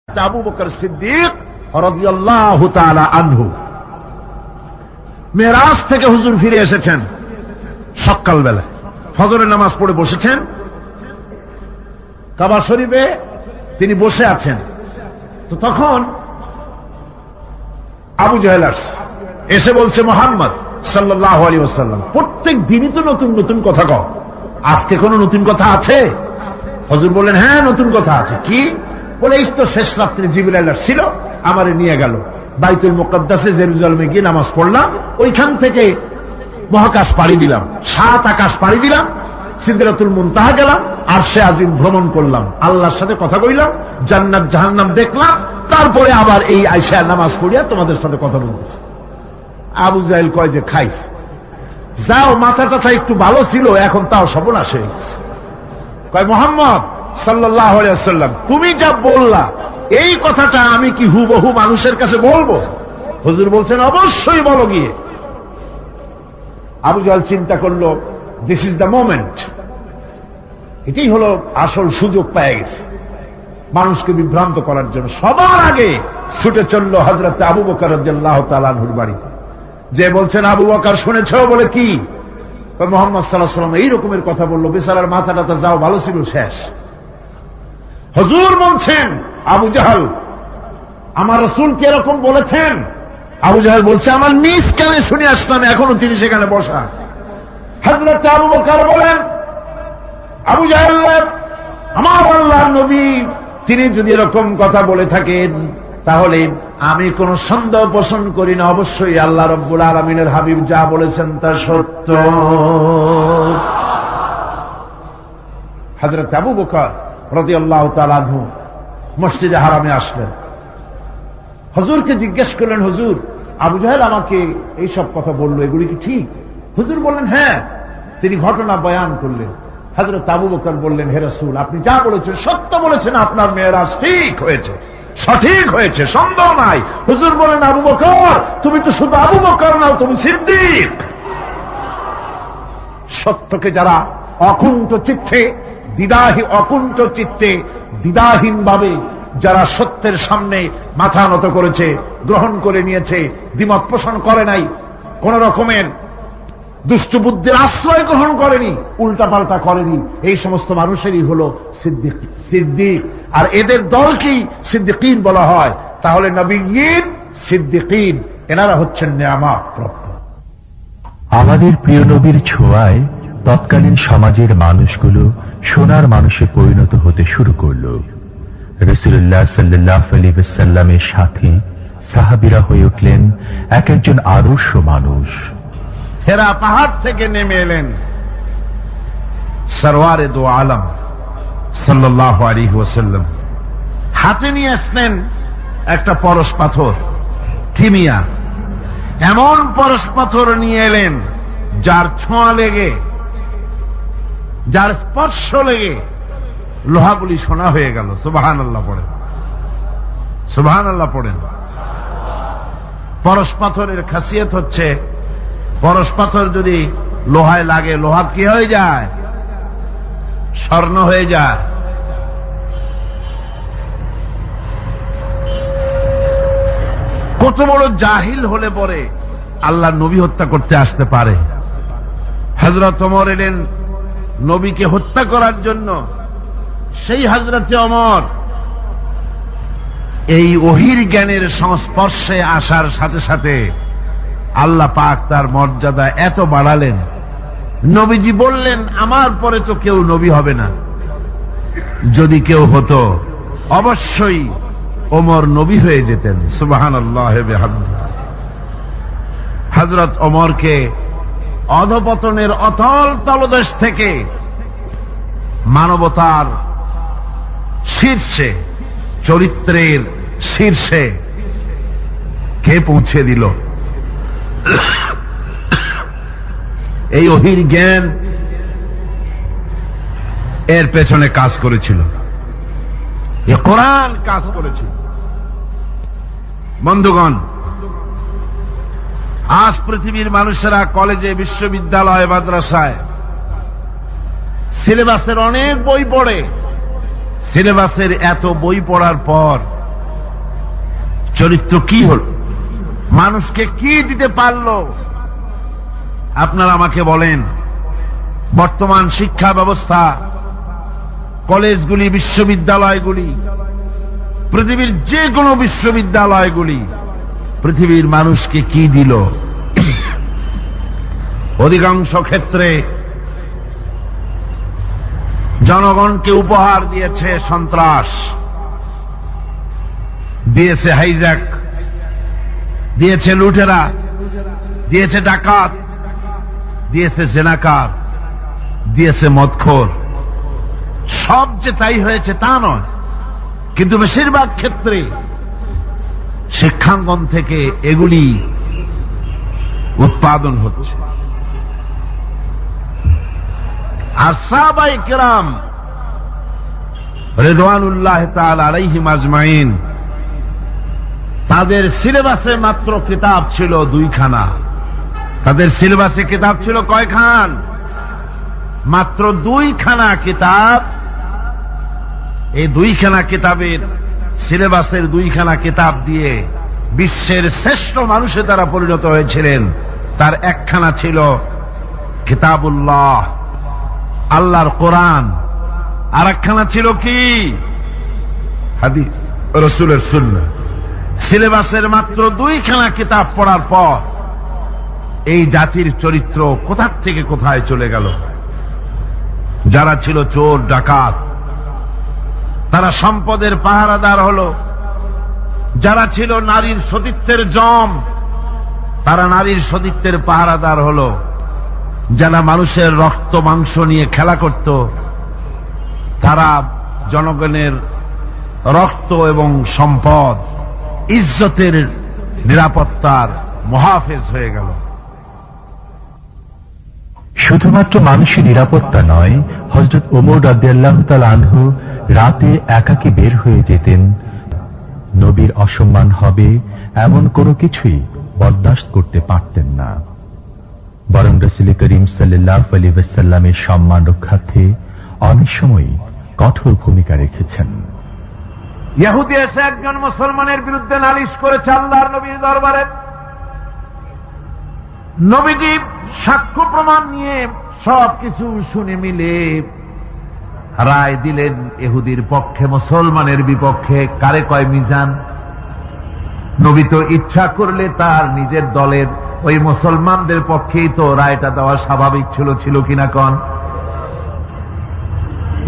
আবু বকর সিদ্দিক রাদিয়াল্লাহু তাআলা আনহু মেরাজ থেকে হুজুর ফিরে এসেছেন। সকালবেলা ফজরের নামাজ পড়ে বসেছেন, কাবা শরীফে তিনি বসে আছেন। তো তখন আবু জাহেল এসে বলছে, মুহাম্মদ সাল্লাল্লাহু আলাইহি ওয়াসাল্লাম, প্রত্যেক দিনই তো নতুন নতুন কথা কও, আজকে কোন নতুন কথা আছে? হুজুর বললেন, হ্যাঁ নতুন কথা আছে। কি? বলে, এই তো শেষ রাত্রে জিবরাইল ছিল, আমারে নিয়ে গেল বাইতুল মুকদ্দাসে, জেরুজালেমে গিয়ে নামাজ পড়লাম, ওইখান থেকে মহাকাশ পাড়ি দিলাম, 7 আকাশ পাড়ি দিলাম, সিদরাতুল মুনতাহা গেলাম, আরশে আজিম ভ্রমণ করলাম, আল্লাহর সাথে কথা কইলাম, জান্নাত জাহান্নাম দেখলাম, তারপরে আবার এই আয়েশা নামাজ পড়িয়া তোমাদের সাথে কথা বলতেছে। আবু জাহেল কয় যে, খাইস যাও, মাথাটা একটু ভালো ছিল, এখন তাও সর্বনাশ হয়ে গেছে। কয়, মুহাম্মদ সাল্লাল্লাহু আলাইহি ওয়াসাল্লাম, তুমি যা বললা এই কথাটা আমি কি হুবহু মানুষের কাছে বলবো? হুজুর বলছেন, অবশ্যই বলো গিয়ে। আবু জাহেল চিন্তা করলো, দিস ইজ দ্য মোমেন্ট, এটাই হলো আসল সুযোগ পেয়ে গেছে মানুষকে বিভ্রান্ত করার জন্য। সবার আগে ছুটে চলল হযরত আবু বকর রাদিয়াল্লাহু তাআলা আনহুর বাড়িতে, যে বলছেন, আবু বকর শুনেছ? বলে, কি? মুহাম্মদ সাল্লাল্লাহু আলাইহি ওয়াসাল্লাম এই রকমের কথা বললো, বেচারার মাথাটা যাও ভালো ছিল, শেষ। হুজুর বলছেন, আবু জাহেল আমার রাসূল কি এরকম বলেছেন? আবু জাহেল বলছে, আমার নিজ কানে শুনে আসলাম, এখনো তিনি সেখানে বসা। হযরত আবু বকর বলেন, আবু জাহেল, আমার আল্লাহর নবী তিনি যদি এরকম কথা বলে থাকেন, তাহলে আমি কোন সন্দেহ পোষণ করি না, অবশ্যই আল্লাহ রাব্বুল আলামিনের হাবিব যা বলেছেন তা সত্য। হযরত আবু বকর রাদিয়াল্লাহু তাআলা আনহু মসজিদে হারামে আসলেন, হুজুরকে জিজ্ঞেস করলেন, হুজুর আবু জাহেল আমাকে এইসব কথা বললো, এগুলি কি ঠিক? হুজুর বললেন, হ্যাঁ। তিনি ঘটনা বয়ান করলেন। হযরত আবু বকর বললেন, হে রাসূল, আপনি যা বলেছেন সত্য বলেছেন, আপনার মেরাজ ঠিক হয়েছে, সঠিক হয়েছে, সন্দেহ নাই। হুজুর বলেন, আবু বকর তুমি তো শুধু আবু বকর নাও, তুমি সিদ্দিক। সত্যকে যারা অকুণ্ঠ চিত্তে দ্বিধাহীন ভাবে যারা সত্যের সামনে মাথা নত করেছে, গ্রহণ করে নিয়েছে, দ্বিমত পোষণ করে নাই, কোন রকমের দুষ্ট বুদ্ধির আশ্রয় গ্রহণ করেনি, উল্টাপাল্টা করেনি, এই সমস্ত মানুষেরই হল সিদ্দিক। আর এদের দলকেই সিদ্দিকিন বলা হয়। তাহলে নবিয়্যিন, সিদ্দিকিন, এনারা হচ্ছেন নেয়ামত প্রাপ্ত। আমাদের প্রিয় নবীর ছোঁয়ায় তৎকালীন সমাজের মানুষগুলো সোনার মানুষে পরিণত হতে শুরু করল। রাসূলুল্লাহ সাল্লাল্লাহু আলাইহি ওয়াসাল্লামের সাথে সাহাবীরা হয়ে উঠলেন এক একজন আদর্শ মানুষ। হেরা পাহাড় থেকে নেমে এলেন সরওয়ারে দো আলম সাল্লাল্লাহু আলাইহি ওয়াসাল্লাম, হাতে নিয়ে আসলেন একটা পরশ পাথর, কিমিয়া। এমন পরশ পাথর নিয়ে এলেন যার ছোঁয়া লেগে, যার স্পর্শ লেগে লোহাগুলি সোনা হয়ে গেল। সুবহানাল্লাহ পড়েন, সুবহানাল্লাহ পড়েন। পরশ পাথরের খাসিয়ত হচ্ছে, পরশ পাথর যদি লোহায় লাগে, লোহা কি হয়ে যায়? স্বর্ণ হয়ে যায়। কত বড় জাহিল হলে পরে আল্লাহ নবী হত্যা করতে আসতে পারে। হযরত ওমর এলেন নবীকে হত্যা করার জন্য। সেই হযরতে ওমর এই ওহীর জ্ঞানের সংস্পর্শে আসার সাথে সাথে আল্লাহ পাক তার মর্যাদা এত বাড়ালেন, নবীজি বললেন, আমার পরে তো কেউ নবী হবে না, যদি কেউ হতো অবশ্যই ওমর নবী হয়ে যেতেন। সুবহানাল্লাহ বিহামদিহি। হযরত ওমরকে অধপতনের অতল তলদেশ থেকে মানবতার শীর্ষে, চরিত্রের শীর্ষে কে পৌঁছে দিল? এই ওহীর জ্ঞান এর পেছনে কাজ করেছিল, এ কোরআন কাজ করেছিল। বন্ধুগণ, আজ পৃথিবীর মানুষেরা কলেজে, বিশ্ববিদ্যালয়, মাদ্রাসায় সিলেবাসের অনেক বই পড়ে। সিলেবাসের এত বই পড়ার পর চরিত্র কি হল, মানুষকে কি দিতে পারল? আপনারা আমাকে বলেন, বর্তমান শিক্ষা ব্যবস্থা, কলেজগুলি, বিশ্ববিদ্যালয়গুলি, পৃথিবীর যে কোনো বিশ্ববিদ্যালয়গুলি পৃথিবীর মানুষকে কি দিল? অধিকাংশ ক্ষেত্রে জনগণকে উপহার দিয়েছে সন্ত্রাস, দিয়েছে হাইজ্যাক, দিয়েছে লুটেরা, দিয়েছে ডাকাত, দিয়েছে জেনাকার, দিয়েছে মদখোর। সব যে তাই হয়েছে তা নয়, কিন্তু বেশিরভাগ ক্ষেত্রে শিক্ষাঙ্গন থেকে এগুলি উৎপাদন হচ্ছে। আর সাহাবায়ে কেরাম রিদওয়ানুল্লাহ তাআলা আলাইহিম আজমাইন, তাদের সিলেবাসে মাত্র কিতাব ছিল 2খানা। তাদের সিলেবাসে কিতাব ছিল কয়খান? মাত্র 2খানা কিতাব। এই 2খানা কিতাবের সিলেবাসের 2খানা কিতাব দিয়ে বিশ্বের শ্রেষ্ঠ মানুষে তারা পরিণত হয়েছিলেন। তার একখানা ছিল কিতাবুল্লাহ, আল্লাহর কোরআন, আর একখানা ছিল কি? হাদিস, রাসূলের সুন্নাহ। সিলেবাসের মাত্র 2খানা কিতাব পড়ার পর এই জাতির চরিত্র কোথা থেকে কোথায় চলে গেল। যারা ছিল চোর ডাকাত, তারা সম্পদের পাহারাদার হল। যারা ছিল নারীর সতীত্বের জম, তারা নারীর সতীত্বের পাহারাদার হল। যারা মানুষের রক্ত মাংস নিয়ে খেলা করত, তারা জনগণের রক্ত এবং সম্পদ, ইজ্জতের, নিরাপত্তার মুহাফেজ হয়ে গেল। শুধুমাত্র মানুষের নিরাপত্তা নয়, হযরত ওমর রাদিয়াল্লাহু তাআলা আনহু রাতে একাকী বের হয়ে যেতেন। নবীর অসম্মান হবে এমন কোনো কিছুই বরদাস্ত করতে পারতেন না, বরং রাসূল করিম সাল্লাল্লাহু আলাইহি ওয়াসাল্লামের সম্মান রক্ষার্থে অনেক সময় কঠোর ভূমিকা রেখেছেন। ইহুদি এসে একজন মুসলমানের বিরুদ্ধে নালিশ করেছে আল্লাহর নবীর দরবারে। নবীজি সাক্ষ্য প্রমাণ নিয়ে সবকিছু শুনে মিলে রায় দিলেন ইহুদির পক্ষে, মুসলমানের বিপক্ষে। কারে কয়? মিজান। নবী তো ইচ্ছা করলে তার নিজের দলের ওই মুসলমানদের পক্ষেই তো রায়টা দেওয়া স্বাভাবিক ছিল, ছিল কিনা কন?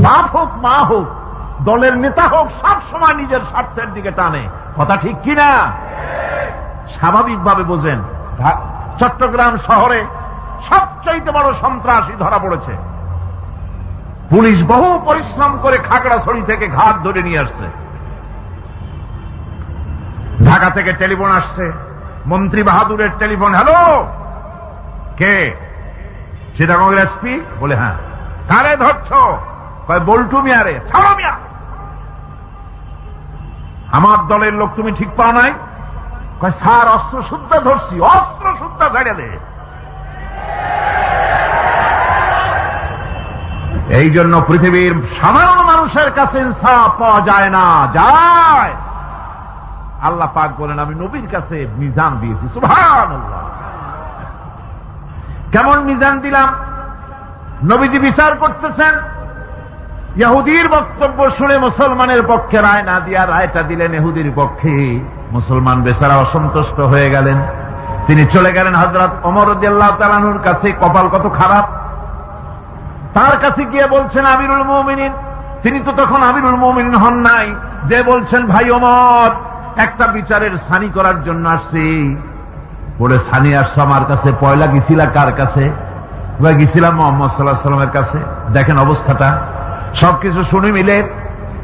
বাপ হোক মা হোক, দলের নেতা হোক, সব সময় নিজের স্বার্থের দিকে টানে। কথা ঠিক কিনা? স্বাভাবিকভাবে বোঝেন, চট্টগ্রাম শহরে সবচাইতে বড় সন্ত্রাসী ধরা পড়েছে। পুলিশ বহু পরিশ্রম করে খাগড়াছড়ি থেকে ঘাট ধরে নিয়ে আসছে। ঢাকা থেকে টেলিফোন আসছে, মন্ত্রী বাহাদুরের টেলিফোন। হ্যালো, কে? চিটাগংয়ের এসপি? বলে হ্যাঁ। কারে ধরছ? কয় বল্টু মিয়ারে। ছাড়ো মিয়া, আমার দলের লোক তুমি ঠিক পাও নাই? কয় স্যার অস্ত্র শুদ্ধা ধরছি। অস্ত্র শুদ্ধা ছেড়ে দে। এই জন্য পৃথিবীর সাধারণ মানুষের কাছে ইনসাফ পাওয়া যায় না। যায় আল্লাহ পাক বলেন, আমি নবীর কাছে মিজান দিয়েছি। সুবহানাল্লাহ। কেমন মিজান দিলাম? নবীজি বিচার করতেছেন, ইহুদির বক্তব্য শুনে মুসলমানের পক্ষে রায় না দিয়া রায়টা দিলেন ইহুদির পক্ষে। মুসলমান বেচারা অসন্তুষ্ট হয়ে গেলেন। তিনি চলে গেলেন হযরত ওমর রাদিয়াল্লাহু তাআলা আনহুর কাছে। কপাল কত খারাপ! তার কাছে গিয়ে বলছেন, আমিরুল মুমিনিন। তিনি তো তখন আমিরুল মুমিনিন হন নাই। যে বলছেন, ভাই ওমর, একটা বিচারের সানি করার জন্য আসছি। বলে, সানি আসছো আমার কাছে? পয়লা গেছিলা কার কাছে? গেছিলাম মুহাম্মদ সাল্লাল্লাহু আলাইহি ওয়াসাল্লামের কাছে। দেখেন অবস্থাটা। সবকিছু শুনে মিলে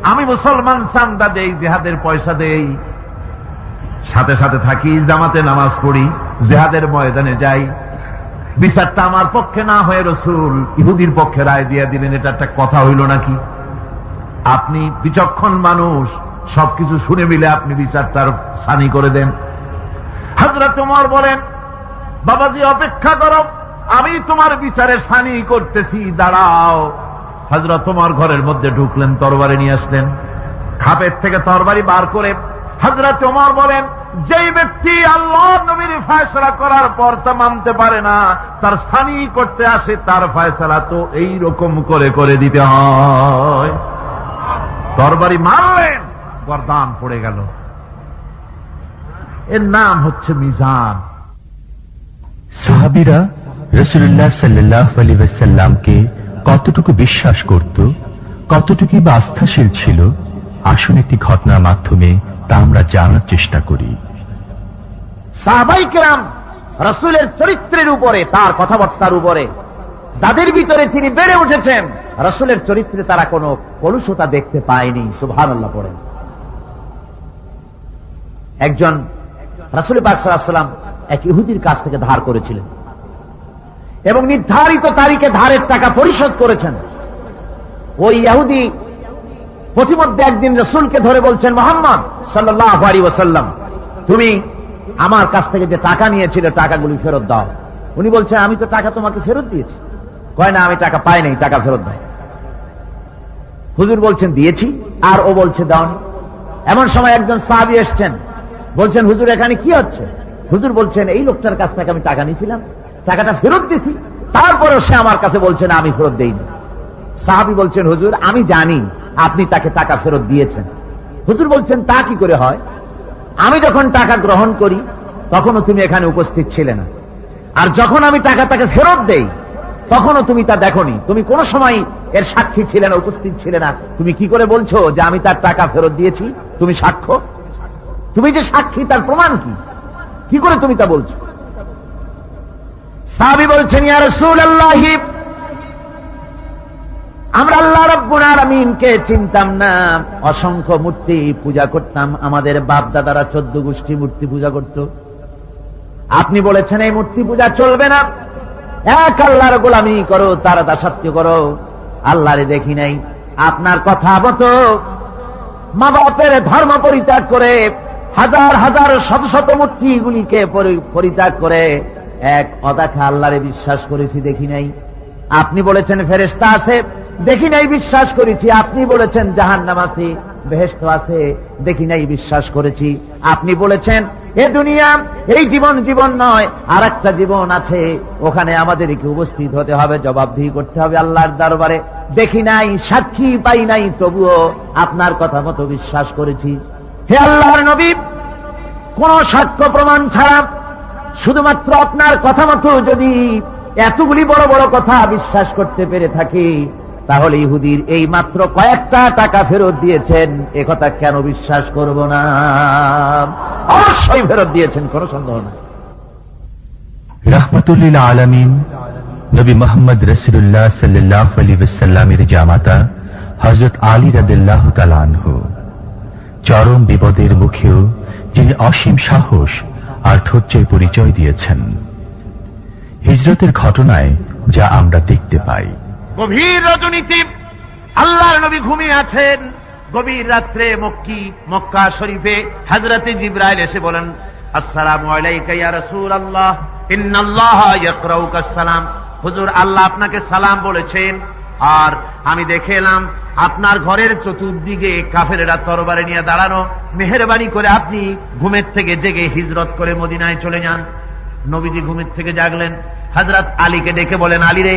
আমি মুসলমান, চান্দা দেই, জিহাদের পয়সা দেই, সাথে সাথে থাকি, জামাতে নামাজ পড়ি, জিহাদের ময়দানে যাই। বিচারটা আমার পক্ষে না হয়ে রাসূল ইহুদির পক্ষে রায় দিয়ে দিলেন। এটা একটা কথা হইল নাকি? আপনি বিচক্ষণ মানুষ, সবকিছু শুনে মিলে আপনি বিচারটার সানি করে দেন। হযরত ওমর বলেন, বাবাজি অপেক্ষা করো, আমি তোমার বিচারের সানি করতেছি, দাঁড়াও। হযরত ওমর ঘরের মধ্যে ঢুকলেন, তরবারি নিয়ে আসলেন। খাপের থেকে তরবারি বার করে হযরত ওমর বলেন, যেই ব্যক্তি আল্লাহ নবীর ফয়সালা করার পর তা মানতে পারে না, তার সানি করতে আসে, তার ফয়সালা তো এই রকম করে করে দিতে হয়। তরবারি মারলেন, গর্দান পড়ে গেল। এর নাম হচ্ছে মিজান। সাহাবীরা রাসূলুল্লাহ সাল্লাল্লাহু আলাইহি ওয়াসাল্লামকে কতটুকু বিশ্বাস করত, কতটুকু বা আস্থাশীল ছিল, আসুন একটি ঘটনার মাধ্যমে তা আমরা জানার চেষ্টা করি। সাহাবায়ে কেরাম রাসূলের চরিত্রের উপরে, তার কথাবার্তার উপরে, যাদের ভিতরে তিনি বেড়ে উঠেছেন, রাসূলের চরিত্রে তারা কোনো কলুষতা দেখতে পায়নি। সুবহানাল্লাহ পড়েন। একজন রাসূল পাক সাল্লাল্লাহু আলাইহি ওয়াসাল্লাম এক ইহুদির কাছ থেকে ধার করেছিলেন এবং নির্ধারিত তারিখে ধারের টাকা পরিশোধ করেছেন। ওই ইহুদি প্রতিমধ্যে একদিন রাসূলকে ধরে বলছেন, মুহাম্মদ সাল্লাল্লাহু আলাইহি ওয়াসাল্লাম, তুমি আমার কাছ থেকে যে টাকা নিয়েছিলে টাকাগুলি ফেরত দাও। উনি বলছেন, আমি তো টাকা তোমাকে ফেরত দিয়েছি। কয় না, আমি টাকা পাই নাই, টাকা ফেরত দাও। হুজুর বলছেন দিয়েছি, আর ও বলছে দাওনি। এমন সময় একজন সাহাবী এসছেন, বলছেন, হুজুর এখানে কি হচ্ছে? হুজুর বলছেন, এই লোকটার কাছ থেকে আমি টাকা নিয়েছিলাম, টাকাটা ফেরত দিছি, তারপরেও সে আমার কাছে বলছে না আমি ফেরত দেইনি। সাহাবী বলছেন, হুজুর আমি জানি আপনি তাকে টাকা ফেরত দিয়েছেন। হুজুর বলছেন, তা কি করে হয়? আমি যখন টাকা গ্রহণ করি তখনও তুমি এখানে উপস্থিত ছিলে না, আর যখন আমি টাকা তাকে ফেরত দেই তখনও তুমি তা দেখোনি, তুমি কোন সময় এর সাক্ষী ছিলে না, উপস্থিত ছিলে না। তুমি কি করে বলছো যে আমি তার টাকা ফেরত দিয়েছি? তুমি সাক্ষ্য, তুমি যে সাক্ষী তার প্রমাণ কি? কি করে তুমি তা বলছো? সাহাবী বলছেন, ইয়া রাসূলুল্লাহ, আমরা আল্লাহ রাব্বুল আলামিনকে চিনতাম না, অসংখ্য মূর্তি পূজা করতাম, আমাদের বাপ দাদারা 14 গোষ্ঠী মূর্তি পূজা করত। আপনি বলেছেন এই মূর্তি পূজা চলবে না, এক আল্লাহর গোলামি করো, তার দাসত্ব করো। আল্লাহরে দেখি নাই, আপনার কথা মতো মা বাপের ধর্ম পরিত্যাগ করে, হাজার হাজার শত শত মূর্তিগুলিকে পরিত্যাগ করে এক অদেখা আল্লাহরে বিশ্বাস করেছি, দেখি নাই। আপনি বলেছেন ফেরেশতা আছে, দেখি নাই, বিশ্বাস করেছি। আপনি বলেছেন জাহান্নাম আছে, বেহেশত আছে, দেখি নাই, বিশ্বাস করেছি। আপনি বলেছেন এ দুনিয়া এই জীবন জীবন নয়, আর একটা জীবন আছে, ওখানে আমাদেরকে উপস্থিত হতে হবে, জবাবদিহি করতে হবে আল্লাহর দরবারে। দেখি নাই, সাক্ষী পাই নাই, তবুও আপনার কথা মতো বিশ্বাস করেছি। হে আল্লাহর নবী, কোন সাক্ষ্য প্রমাণ ছাড়া শুধুমাত্র আপনার কথা মতো যদি এতগুলি বড় বড় কথা বিশ্বাস করতে পেরে থাকি, তাহলে ইহুদির এই মাত্র কয়েকটা টাকা ফেরত দিয়েছেন, এ কথা কেন বিশ্বাস করব না? অবশ্যই ফেরত দিয়েছেন, কোনো সন্দেহ নাই। রাহমাতুল লিল আলামিন নবী মুহাম্মদ রাসূলুল্লাহ সাল্লাল্লাহু আলাইহি ওয়াসাল্লামের জামাতা হযরত আলী রাদিয়াল্লাহু তাআলা আনহু চরম বিপদের মুখেও যিনি অসীম সাহস আর ধৈর্যের পরিচয় দিয়েছেন। হিজরতের ঘটনায় যা আমরা দেখতে পাই, গভীর রজনীতে আল্লাহর নবী ঘুমিয়ে আছেন। গভীর রাত্রে মক্কা শরীফে হযরতে জিবরাইল এসে বলেন, আসসালামু আলাইকা ইয়া রাসূলুল্লাহ, ইন্নাল্লাহা ইয়াকরাউকাস সালাম। হুজুর, আল্লাহ আপনাকে সালাম বলেছেন। আর আমি দেখে এলাম আপনার ঘরের চতুর্দিকে কাফেরেরা তরবারি নিয়ে দাঁড়ানো। মেহেরবানি করে আপনি ঘুমের থেকে জেগে হিজরত করে মদিনায় চলে যান। নবীজি ঘুমের থেকে জাগলেন, হযরত আলীকে ডেকে বলেন, আলী রে,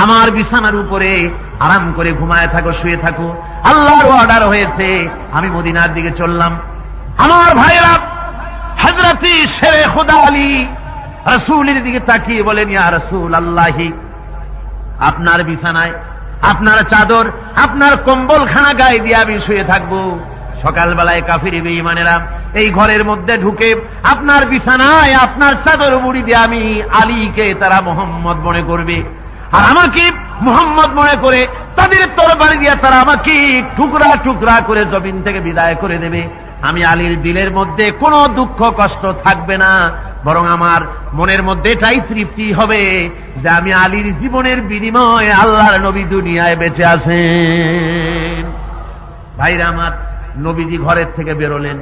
আমার বিছানার উপরে আরাম করে ঘুমায় থাকো, শুয়ে থাকো, আল্লাহর অর্ডার হয়েছে, আমি মদিনার দিকে চললাম। আমার ভাইরা, হযরত শেরে খোদা আলী রাসূলের দিকে তাকিয়ে বলেন, ইয়া রাসূলুল্লাহ, আপনার বিছানায় আপনার চাদর, আপনার কম্বলখানা গায়ে দিয়ে আমি শুয়ে থাকবো। সকালবেলায় কাফির বেঈমানেরা এই ঘরের মধ্যে ঢুকে আপনার বিছানায় আপনার চাদর মুড়ি দিয়ে আমি আলীকে তারা মুহাম্মদ মনে করবে, আর আমাকে মুহাম্মদ মনে করে তাদের তরবারি দিয়ে তারা আমাকে টুকরা টুকরা করে জমিন থেকে বিদায় করে দেবে। আমি আলীর দিলের মধ্যে কোনো দুঃখ কষ্ট থাকবে না, বরং আমার মনের মধ্যে এটাই তৃপ্তি হবে যে আমি আলীর জীবনের বিনিময়ে আল্লাহর নবী দুনিয়ায় বেঁচে আছেন। ভাইরা আমার, নবীজি ঘরের থেকে বেরোলেন।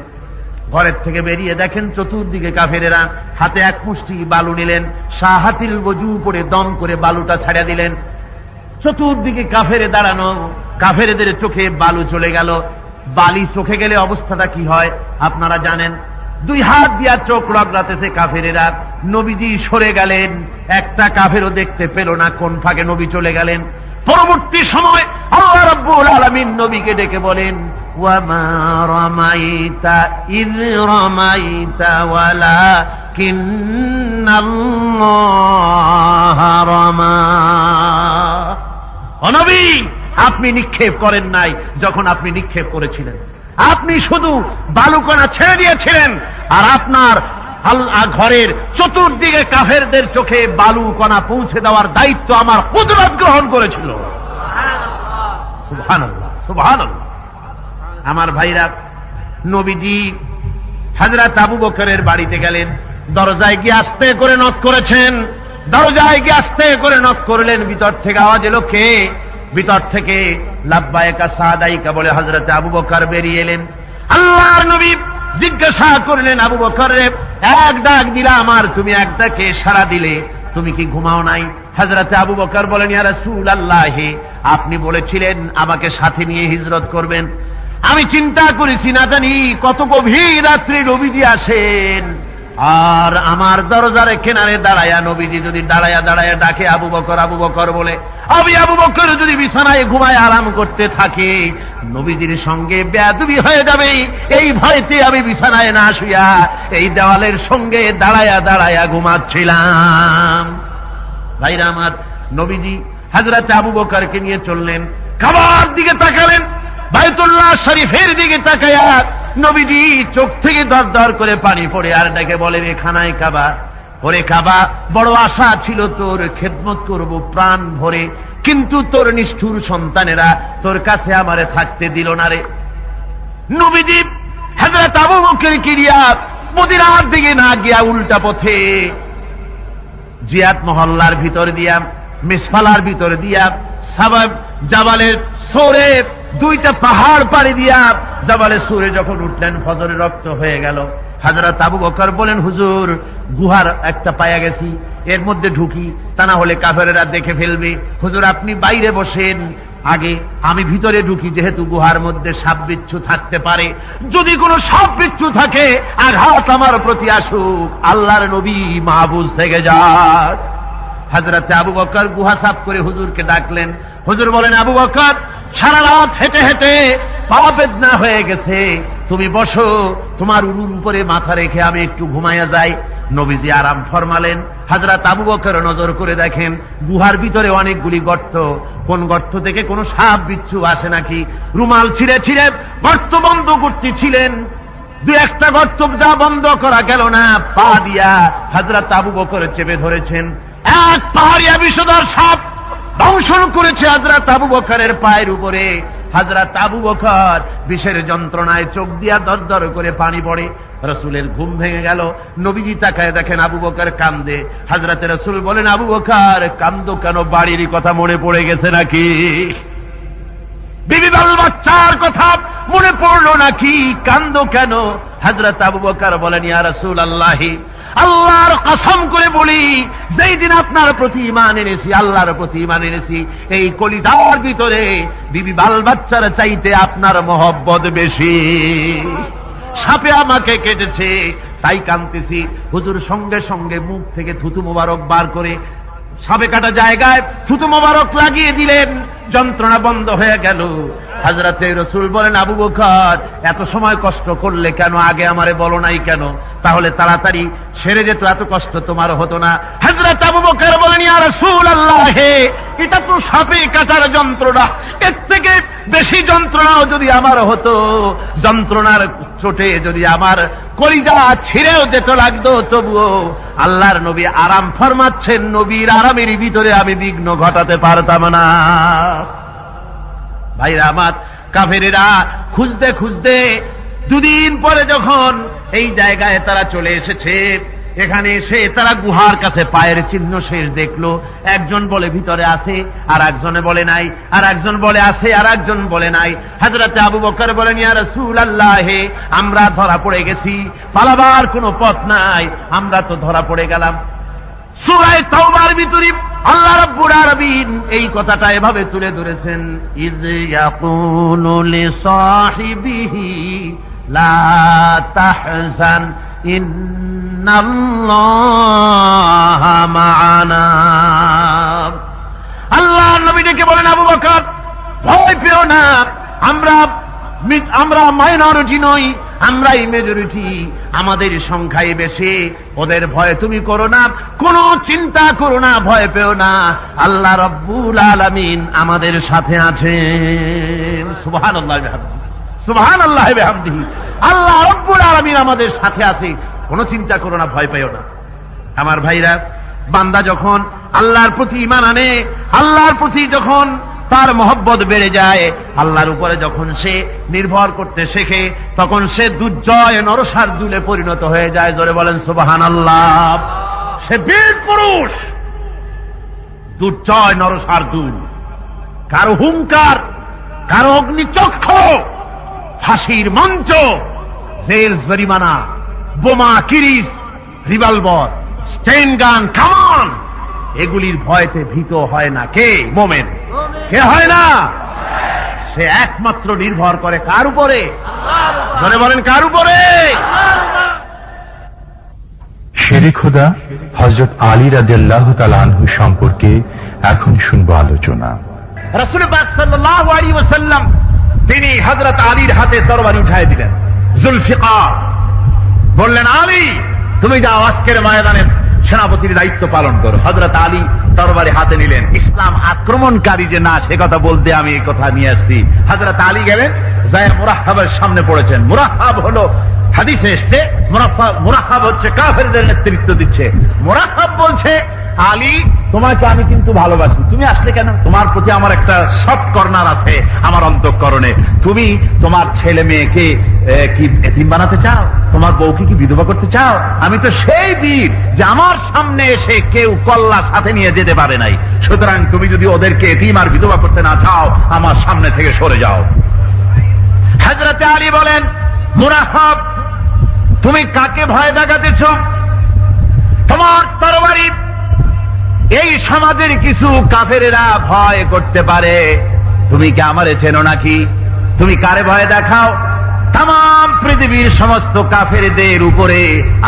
ঘরের থেকে বেরিয়ে দেখেন চতুর্দিকে কাফেরেরা হাতে এক মুষ্টি বালু নিলেন, শাহাতিল ওযু পরে দম করে বালুটা ছাড়া দিলেন। চতুর্দিকে কাফেরে দাঁড়ানো, কাফেরদের চোখে বালু চলে গেল। বালি চোখে গেলে অবস্থাটা কি হয় আপনারা জানেন। 2 হাত দিয়া চোখ রগড়াতেছে কাফেরেরা। নবীজি সরে গেলেন, একটা কাফেরও দেখতে পেল না কোন ফাঁকে নবী চলে গেলেন। পরবর্তী সময় আল্লাহ রাব্বুল আলামিন নবীকে ডেকে বলেন, ওয়া মা রামাইতা ইয রামাইতা ওয়ালাকিন্নাল্লাহা রামা। ও নবী, আপনি নিক্ষেপ করেন নাই যখন আপনি নিক্ষেপ করেছিলেন, আপনি শুধু বালুকণা ছেড়ে দিয়েছিলেন, আর আপনার ঘরের চতুর্দিকে কাফেরদের চোখে বালুকণা পৌঁছে দেওয়ার দায়িত্ব আমার কুদরত গ্রহণ করেছিল। সুবহানাল্লাহ, সুবহানাল্লাহ। আমার ভাইরা, নবীজি হযরত আবু বকরের বাড়িতে গেলেন, দরজায় গিয়ে আস্তে করে নক করেছেন। দরজায় গিয়ে আস্তে করে নক করলেন, ভিতর থেকে আওয়াজ এলো, কে? ভিতর থেকে লাব্বাইকা সাদাইকা বলে হযরত আবু বকর বেরিয়ে এলেন। আল্লাহর নবী জিজ্ঞাসা করলেন, আবু বকর রে, এক ডাক দিলাম আর তুমি এক ডাকে সাড়া দিলে, তুমি কি ঘুমাও নাই? হযরত আবু বকর বলেন, ইয়া রাসূলুল্লাহ, আপনি বলেছিলেন আমাকে সাথে নিয়ে হিজরত করবেন। আমি চিন্তা করেছি না জানি কত গভীর রাত্রে নবীজি আসেন, আর আমার দরজার কিনারে দাঁড়ায়া নবীজি যদি দাঁড়ায়া দাঁড়ায়া ডাকে আবু বকর আবু বকর বলে, আমি আবু বকর যদি বিছানায় ঘুমায় আরাম করতে থাকে, নবীজির সঙ্গে বেয়াদবি হয়ে যাবে, এই ভয়তে আমি বিছানায় না শুয়া এই দেওয়ালের সঙ্গে দাঁড়ায়া দাঁড়ায়া ঘুমাচ্ছিলাম। ভাইরা আমার, নবীজি হযরত আবু বকরকে নিয়ে চললেন, কাবার দিকে তাকালেন, বাইতুল্লাহ শরীফের দিকে তাকায়া নবীজি চোখ থেকে দর দর করে পানি পড়ে আর ডেকে বলেন, এ খানায় কাবা, ওরে কাবা, বড় আশা ছিল তোর খেদমত করব প্রাণ ভরে, কিন্তু তোর নিষ্ঠুর সন্তানেরা তোর কাছে আমারে থাকতে দিল না রে। নবীজি হযরত আবু বকরকে নিয়ে মদিনার দিকে না গিয়া উল্টা পথে জিয়াদ মহল্লার ভিতর দিয়া, মিসফালার ভিতর দিয়া, সাবাব জাবালের সৌরে 2টা পাহাড় পাড়ি দিয়া জাবালে সুরে যখন উঠলেন, ফজরে রক্ত হয়ে গেল। হযরত আবু বকর বলেন, হুজুর, গুহার একটা পায়া গেছি, এর মধ্যে ঢুকি, তা না হলে কাফেরেরা দেখে ফেলবে। হুজুর আপনি বাইরে বসেন, আগে আমি ভিতরে ঢুকি, যেহেতু গুহার মধ্যে সাপ বিচ্ছু থাকতে পারে, যদি কোনো সাপ বিচ্ছু থাকে আঘাত আমার প্রতি আসুক, আল্লাহর নবী মাহফুজ থেকে যাক। হযরত আবু বকর গুহা সাফ করে হুজুরকে ডাকলেন। হুজুর বলেন, আবু বকর, সারা রাত হেঁটে হেঁটে পা বেদনা হয়ে গেছে, তুমি বসো, তোমার উরুর উপরে মাথা রেখে আমি একটু ঘুমাইয়া যাই। নবীজি আরাম ফরমালেন। হযরত আবু বকর নজর করে দেখেন গুহার ভিতরে অনেকগুলি গর্ত, কোন গর্ত থেকে কোনো সাপ বিচ্ছু আসে নাকি, রুমাল ছিঁড়ে ছিঁড়ে গর্ত বন্ধ করতেছিলেন। 2-1টা গর্ত যা বন্ধ করা গেল না, পা দিয়া হযরত আবু বকর চেপে ধরেছেন। এক পাহাড়িয়া বিষধর সাপ দংশন করেছে হযরত আবু বকরের পায়ের উপরে। হযরত আবু বকর বিষের যন্ত্রণায় চোখ দিয়া দর দর করে পানি পড়ে। রাসূলের ঘুম ভেঙে গেল। নবীজি তাকায় দেখেন আবু বকর কান্দে। হযরত রাসূল বলেন, আবু বকর কান্দো কেন? বাড়ির কথা মনে পড়ে গেছে নাকি? বিবি বাল বাচ্চার কথা মনে পড়লো নাকি? কান্দো কেন? হযরত আবু বকর বলেন, ইয়া রাসূলুল্লাহ, আল্লাহর কসম করে বলি, যেই দিন আপনার প্রতি ঈমান এনেছি, আল্লাহর প্রতি ঈমান এনেছি, এই কলিজার ভিতরে বিবি বাল বাচ্চার চাইতে আপনার মহব্বত বেশি। সাপে আমাকে কেটেছে তাই কাঁদতেছি। হুজুর সঙ্গে সঙ্গে মুখ থেকে থুতু মোবারক বার করে সাপে কাটা জায়গায় থুতু মোবারক লাগিয়ে দিলেন, যন্ত্রণা বন্ধ হয়ে গেল। হযরতে রাসূল বলেন, আবু বকর এত সময় কষ্ট করলে কেন? আগে আমারে বলো নাই কেন? তাহলে তাড়াতাড়ি সেরে যেত, এত কষ্ট তোমার হতো না। হযরত আবু বকর বলেন, ইয়া রাসূলুল্লাহ, এটা তো সাপে কাটার যন্ত্রণা, এর থেকে বেশি যন্ত্রণাও যদি আমার হতো, যন্ত্রণার চোটে যদি আমার কলিজা ছিঁড়েও যেত লাগতো, তবুও আল্লাহর নবী আরাম ফরমাচ্ছেন, নবীর আরামের ভিতরে আমি বিঘ্ন ঘটাতে পারতাম না। ভাইরা আমার, কাফেরেরা খুঁজতে খুঁজতে 2 দিন পরে যখন এই জায়গায় তারা চলে এসেছে, এখানে এসে তারা গুহার কাছে পায়ের চিহ্ন শেষ দেখলো। একজন বলে ভিতরে আছে, আর একজনে বলে নাই, আর একজন বলে আছে, আর একজন বলে নাই। হযরত আবু বকর বলেন, ইয়া রাসূলুল্লাহ, আমরা ধরা পড়ে গেছি, পালাবার কোনো পথ নাই, আমরা তো ধরা পড়ে গেলাম। সূরা তাওবার ভিতরে আল্লাহ রাব্বুল আলামিন এই কথাটা এভাবে তুলে ধরেছেন, ইয ইয়াকুলু লিসাহিবিহি লা তাহজান ইন্নাল্লাহা মা'ানা। আল্লাহ নবী ডেকে বলেন, আবু বকর ভয় পেও না, আমরা মাইনরিটি নই, আমরাই মেজরিটি, আমাদের সংখ্যায় বেশি, ওদের ভয় তুমি করো না, কোনো চিন্তা করো না, ভয় পেও না, আল্লাহ রাব্বুল আলামিন আমাদের সাথে আছেন। সুবহানাল্লাহ সুবহানাল্লাহ বিহামদিহি। আল্লাহ রাব্বুল আলামিন আমাদের সাথে আছে, কোনো চিন্তা করো না, ভয় পেও না। আমার ভাইরা, বান্দা যখন আল্লাহর প্রতি ঈমান আনে, আল্লাহর প্রতি যখন তার মহব্বত বেড়ে যায়, আল্লাহর উপরে যখন সে নির্ভর করতে শেখে, তখন সে দুর্জয় নরশার্দুলে পরিণত হয়ে যায়। জোরে বলেন সুবহানাল্লাহ। সে বীর পুরুষ, দুর্জয় নরশার্দুল, কারো হুঙ্কার, কারো অগ্নিচক্ষ, ফাঁসির মঞ্চ, জেল জরিমানা, বোমা, কিরিস, রিভলভার, স্টেন গান, কামান, এগুলির ভয়তে ভীত হয় না। কে? মোমেন। কে হয় না? সে একমাত্র নির্ভর করে কার উপরে? ধরে বলেন কার উপরে? শেরে খোদা হযরত আলী রাদিয়াল্লাহু তাআলা আনহু সম্পর্কে এখন শুনবো আলোচনা। রাসূল পাক সাল্লাল্লাহু আলাইহি ওয়াসাল্লাম তিনি হযরত আলীর হাতে তরবারি উঠায় দিলেন, জুলফিকার, বললেন, আলী তুমি যাও আজকের ময়দানে সেনাপতির দায়িত্ব পালন করো। হযরত আলী তরবারি হাতে নিলেন। ইসলাম আক্রমণকারী যে না, সে কথা বলতে আমি এই কথা নিয়ে আসছি। হযরত আলী গেলেন, যায় মুরাহহাবের সামনে পড়েছেন। মুরাহহাব হলো, হাদিসে এসেছে, মুরাহহাব হচ্ছে কাফেরদের নেতৃত্ব দিচ্ছে। মুরাহহাব বলছে, আলী তোমাকে আমি কিন্তু ভালোবাসি, তুমি আসলে কেন? তোমার প্রতি আমার একটা সফট কর্নার আছে আমার অন্তঃকরণে। তুমি তোমার ছেলে মেয়েকে কি এতিম বানাতে চাও? তোমার বউকে কি বিধবা করতে চাও? আমি তো সেই বীর যে আমার সামনে এসে কেউ কল্লা সাথে নিয়ে যেতে পারে নাই। সুতরাং তুমি যদি ওদেরকে এতিম আর বিধবা করতে না চাও, আমার সামনে থেকে সরে যাও। হযরত আলী বলেন, মুরাহহাব তুমি কাকে ভয় দেখাতেছ? তোমার তরবারি এই সমাজের কিছু কাফেরেরা ভয় করতে পারে, তুমি কি আমারে চেনো নাকি? তুমি কারে ভয় দেখাও? তাম পৃথিবীর সমস্ত কাফেরদের উপরে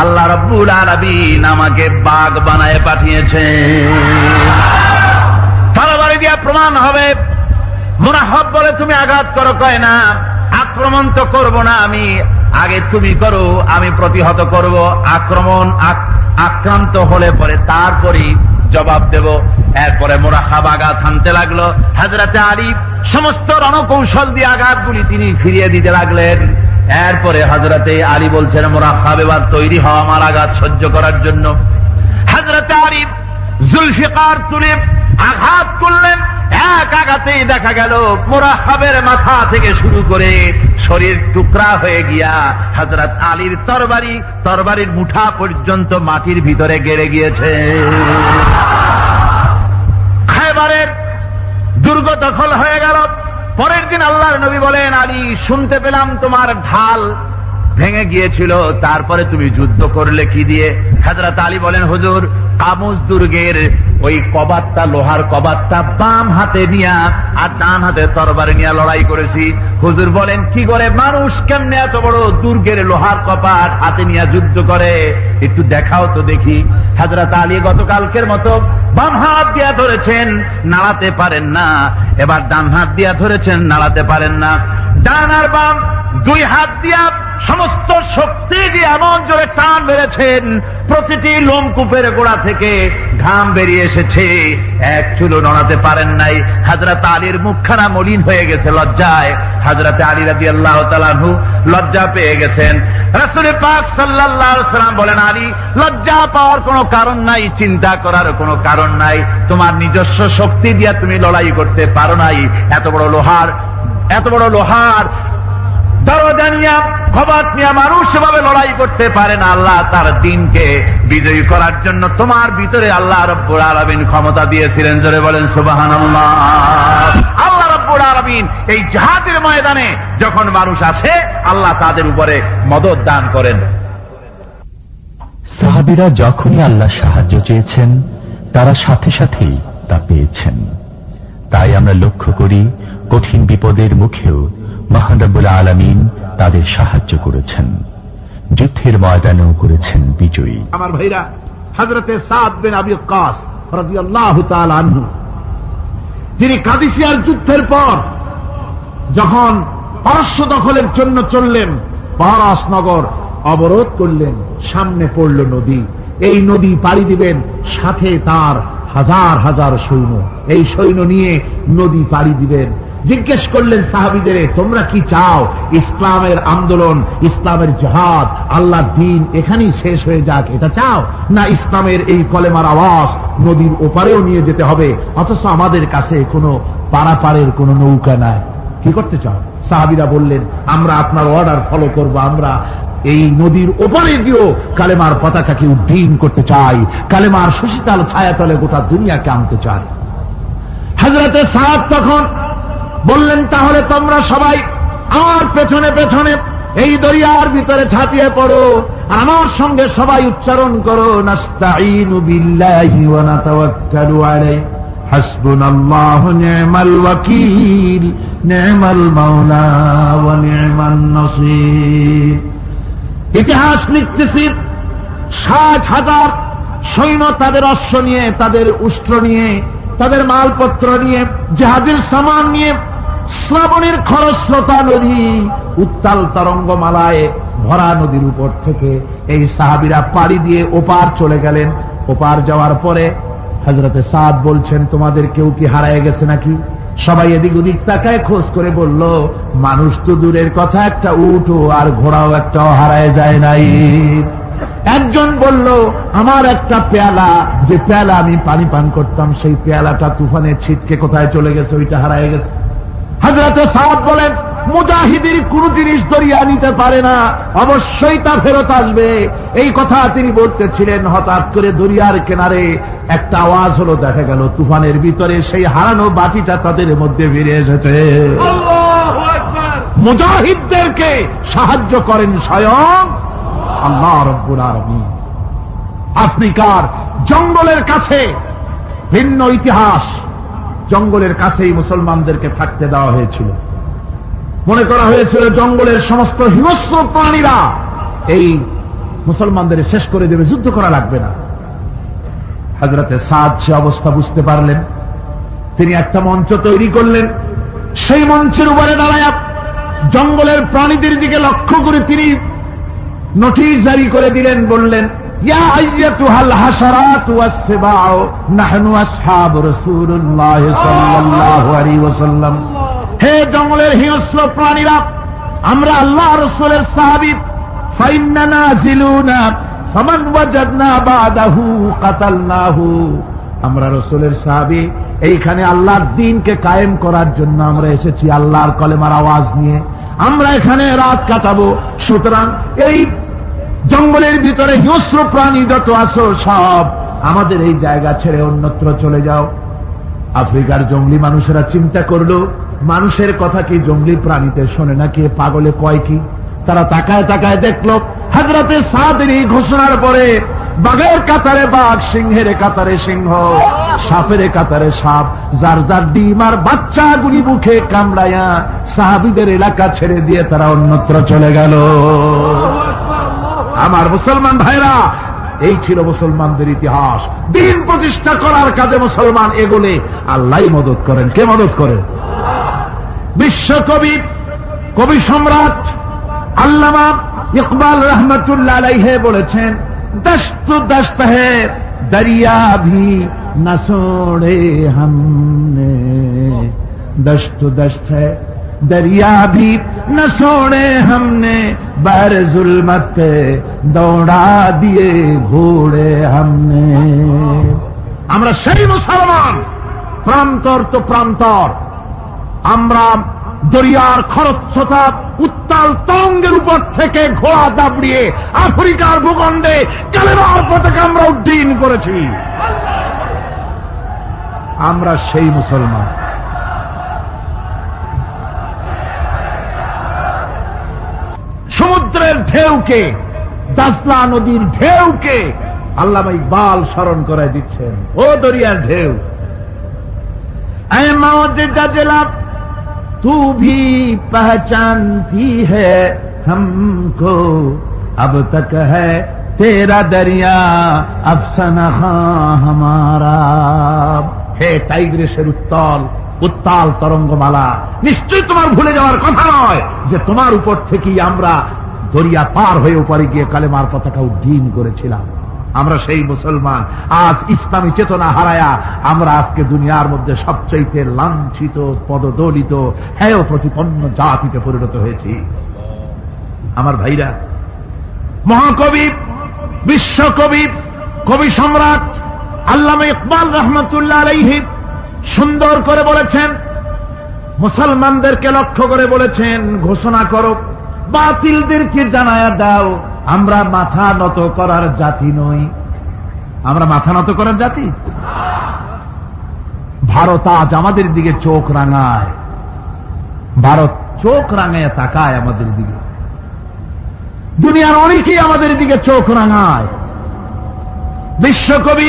আল্লাহ রাব্বুল আলামিন আমাকে বাগ বানায় পাঠিয়েছেন। তরবারি দিয়া প্রমাণ হবে। মুরাহহাব বলে, তুমি আঘাত করো। কয় না, আক্রমণ তো করব না আমি, আগে তুমি করো, আমি প্রতিহত করব। আক্রান্ত হলে পরে তারপরই জবাব দেব। এরপরে মুরাহহাব আঘাত হানতে লাগলো। হযরত আলী সমস্ত রণকৌশল দিয়ে আঘাতগুলি তিনি ফিরিয়ে দিতে লাগলেন। এরপরে হযরত আলী বলছেন, মুরাহহাব এবার তৈরি হও আমার আঘাত সহ্য করার জন্য। হযরত আলী জুলফিকার তুলে আঘাত করলেন। এক আঘাতেই দেখা গেল মুরাহহাবের মাথা থেকে শুরু করে শরীর টুকরা হয়ে গিয়া হযরত আলীর তরবারির মুঠা পর্যন্ত মাটির ভিতরে গেড়ে গিয়েছে। খায়বারের দুর্গ দখল হয়ে গেল। পরের দিন আল্লাহর নবী বলেন, আলী শুনতে পেলাম তোমার ঢাল ভেঙে গিয়েছিল, তারপরে তুমি যুদ্ধ করলে কি দিয়ে? হযরত আলী বলেন, হুজুর কামুজ দুর্গের ওই কবাতটা, লোহার কবাতটা বাম হাতে নিয়া আর ডান হাতে তরবারি নিয়ে লড়াই করেছি। হুজুর বলেন, কি করে মানুষ কেমনে এত বড় দুর্গের লোহার কপাট হাতে নিয়ে যুদ্ধ করে? একটু দেখাও তো দেখি। হযরত আলী গতকালকের মতো বাম হাত দিয়া ধরেছেন, নাড়াতে পারেন না। এবার ডান হাত দিয়া ধরেছেন, নাড়াতে পারেন না। ডান আর বাম দুই হাত দিয়া সমস্ত শক্তি দিয়ে এমন জোরে টান মেরেছেন, প্রতিটি লোমকূপের গোড়া থেকে ঘাম বেরিয়ে এসেছে, এক চুলো নড়াতে পারেন নাই। হযরত আলীর মুখখানা মলিন হয়ে গেছে লজ্জায়। হযরত আলী রাদিয়াল্লাহু তাআলা আনহু লজ্জা পেয়ে গেছেন। রাসূল পাক সাল্লাল্লাহু আলাইহি ওয়াসাল্লাম বলেন, আলী লজ্জা পাওয়ার কোনো কারণ নাই, চিন্তা করার কোনো কারণ নাই। তোমার নিজস্ব শক্তি দিয়ে তুমি লড়াই করতে পারো নাই। এত বড় লোহার দরজা নিয়ে, কবাত নিয়ে মানুষ সেভাবে লড়াই করতে পারে না। আল্লাহ তার দ্বীনকে বিজয়ী করার জন্য তোমার ভিতরে আল্লাহ রাব্বুল আলামিন ক্ষমতা দিয়েছিলেন। জোরে বলেন সুবহানাল্লাহ। আল্লাহ রাব্বুল আলামিন এই জিহাদের ময়দানে যখন মানুষ আসে, আল্লাহ তাদের উপরে মদদ দান করেন। সাহাবীরা যখনই আল্লাহ সাহায্য চেয়েছেন, তারা সাথে সাথেই তা পেয়েছেন। তাই আমরা লক্ষ্য করি কঠিন বিপদের মুখেও মহান রব্বুল আলামিন তাদের সাহায্য করেছেন, যুদ্ধের ময়দানেও করেছেন বিজয়ী। আমার ভাইরা, হযরতে সাদ বিন আবি ওয়াক্কাস রাদিয়াল্লাহু তাআলা আনহু, তিনি কাদিসিয়ার যুদ্ধের পর যখন পারস্য দখলের জন্য চললেন, পারস নগর অবরোধ করলেন, সামনে পড়ল নদী, এই নদী পাড়ি দিবেন, সাথে তার হাজার হাজার সৈন্য, এই সৈন্য নিয়ে নদী পাড়ি দিবেন। জিজ্ঞেস করলেন সাহাবীদের, তোমরা কি চাও? ইসলামের আন্দোলন, ইসলামের জিহাদ, আল্লাহর দ্বীন এখানেই শেষ হয়ে যাক, এটা চাও? না ইসলামের এই কলেমার আওয়াজ নদীর ওপারেও নিয়ে যেতে হবে, অথচ আমাদের কাছে কোনো পারাপারের কোনো নৌকা নাই, কি করতে চাও? সাহাবীরা বললেন, আমরা আপনার অর্ডার ফলো করব, আমরা এই নদীর ওপারে গিয়েও কালেমার পতাকাকে উড্ডীন করতে চাই, কালেমার সুশীতল ছায়াতলে গোটা দুনিয়াকে আনতে চাই। হযরতে সাদ তখন বললেন, তাহলে তোমরা সবাই আমার পেছনে পেছনে এই দরিয়ার ভিতরে ঝাঁপিয়ে পড়ো, আর আমার সঙ্গে সবাই উচ্চারণ করো, নাস্তাঈনু বিল্লাহি ওয়া নাতাওয়াক্কালু আলাইহি, হাসবুনাল্লাহু নি'মাল ওয়াকিল, নি'মাল মাওলা ওয়া নি'মান নাসীর। ইতিহাস লিখতেছি, 60,000 সৈন্য তাদের অশ্ব নিয়ে, তাদের উষ্ট্র নিয়ে, তাদের মালপত্র নিয়ে, জাহাজের সামান নিয়ে শ্রাবণের খরস্রোতা নদী, উত্তাল তরঙ্গমালায় ভরা নদীর উপর থেকে এই সাহাবীরা পাড়ি দিয়ে ওপার চলে গেলেন। ওপার যাওয়ার পরে হযরতে সাদ বলছেন, তোমাদের কেউ কি হারায় গেছে নাকি? সবাই এদিক ওদিক তাকায়, খোঁজ করে বলল, মানুষ তো দূরের কথা, একটা উট আর ঘোড়াও একটাও হারায় যায় নাই। একজন বলল, আমার একটা পেয়ালা, যে পেয়ালা আমি পানি পান করতাম, সেই পেয়ালাটা তুফানে ছিটকে কোথায় চলে গেছে, ওইটা হারায় গেছে। হযরতে সাদ বলেন, মুজাহিদের কোন জিনিস দরিয়া নিতে পারে না, অবশ্যই তা ফেরত আসবে। এই কথা তিনি বলতেছিলেন, হঠাৎ করে দরিয়ার কিনারে একটা আওয়াজ হলো, দেখা গেল তুফানের ভিতরে সেই হারানো বাটিটা তাদের মধ্যে ফিরে এসেছে। আল্লাহু আকবার। মুজাহিদদেরকে সাহায্য করেন স্বয়ং আল্লাহ রাব্বুল আলামিন। আফ্রিকার জঙ্গলের কাছে ভিন্ন ইতিহাস, জঙ্গলের কাছেই মুসলমানদেরকে থাকতে দেওয়া হয়েছিল। মনে করা হয়েছিল জঙ্গলের সমস্ত হিংস্র প্রাণীরা এই মুসলমানদের শেষ করে দেবে, যুদ্ধ করা লাগবে না। হযরতে সাদ সে অবস্থা বুঝতে পারলেন, তিনি একটা মঞ্চ তৈরি করলেন। সেই মঞ্চের উপরে দাঁড়ায় জঙ্গলের প্রাণীদের দিকে লক্ষ্য করে তিনি নোটিশ জারি করে দিলেন, বললেন, ইয়া আইয়াতুহাল হাশারাত ওয়াস সিবাউ নাহনু আসহাবু রাসূলুল্লাহ সাল্লাল্লাহু আলাইহি ওয়াসাল্লাম। হে জঙ্গলের হিংস্র প্রাণীরা, আমরা আল্লাহ রাসূলের সাহাবী, ফাইন্না নাজিলুনা ফামান ওয়াজাদনা বাদাহু কাতালনাহু। আমরা রাসূলের সাহাবী, এইখানে আল্লাহর দ্বীনকে কায়েম করার জন্য আমরা এসেছি, আল্লাহর কলেমার আওয়াজ নিয়ে আমরা এখানে রাত কাটাবো। সুতরাং এই জঙ্গলের ভিতরে হিংস্র প্রাণী যত আছো, সব আমাদের এই জায়গা ছেড়ে অন্যত্র চলে যাও। আফ্রিকার জঙ্গলি মানুষেরা চিন্তা করলো, মানুষের কথা কি জঙ্গলি প্রাণীতে শোনে নাকি, পাগলে কয় কি? তারা তাকায় তাকায় দেখলো, হযরতে সাদের এই ঘোষণার পরে বাঘের কাতারে বাঘ, সিংহের কাতারে সিংহ, সাপের কাতারে সাপ, যার যার ডিম আর বাচ্চাগুলি মুখে কামড়ায়া সাহাবীদের এলাকা ছেড়ে দিয়ে তারা অন্যত্র চলে গেল। আমার মুসলমান ভাইরা, এই ছিল মুসলমানদের ইতিহাস। দ্বীন প্রতিষ্ঠা করার কাজে মুসলমান এগোলে আল্লাহই মদত করেন। কে মদত করেন? বিশ্বকবি, কবি সম্রাট আল্লামা ইকবাল রহমতুল্লাহ আলাইহি বলেছেন, দস্ত দস্ত है दरिया भी न छोड़े हमने, दस्त दस्त है दरिया भी न छोड़े हमने, बर जुल्मत दौड़ा दिए घोड़े हमने। আমরা সেই মুসলমান, প্রান্তর তো প্রান্তর, আমরা দরিয়ার খরস্রোতা উত্তাল তরঙ্গের উপর থেকে ঘোড়া দাবড়িয়ে আফ্রিকার ভূখণ্ডে কালেমার পতাকা আমরা উড্ডীন করেছি। আমরা সেই মুসলমান। সমুদ্রের ঢেউকে, দাজলা নদীর ঢেউকে আল্লামা ইকবাল স্মরণ করে দিচ্ছেন, ও দরিয়ার ঢেউ, ऐ मौज जजला तू भी पहचानती है हमको, अब तक है तेरा दरिया अफसाना हमारा। হে টাইগ্রিসের উত্তাল তরঙ্গমালা, নিশ্চয়ই তোমার ভুলে যাওয়ার কথা নয় যে তোমার উপর থেকেই আমরা দরিয়া পার হয়ে উপরে গিয়ে কালেমার পতাকা উড্ডীন করেছিলাম। আমরা সেই মুসলমান, আজ ইসলামী চেতনা হারায়া আমরা আজকে দুনিয়ার মধ্যে সবচাইতে লাঞ্ছিত, পদদলিত, হেয় প্রতিপন্ন জাতিতে পরিণত হয়েছি। আমার ভাইরা, মহাকবি, বিশ্বকবি, কবি সম্রাট আল্লামা ইকবাল রহমতুল্লাহ আলাইহি সুন্দর করে বলেছেন, মুসলমানদেরকে লক্ষ্য করে বলেছেন, ঘোষণা করো, বাতিলদেরকে জানায়া দাও, আমরা মাথা নত করার জাতি নই। আমরা মাথা নত করার জাতি? ভারত আজ আমাদের দিকে চোখ রাঙায়, ভারত চোখ রাঙায় তাকায় আমাদের দিকে, দুনিয়ার অনেকেই আমাদের দিকে চোখ রাঙায়। বিশ্বকবি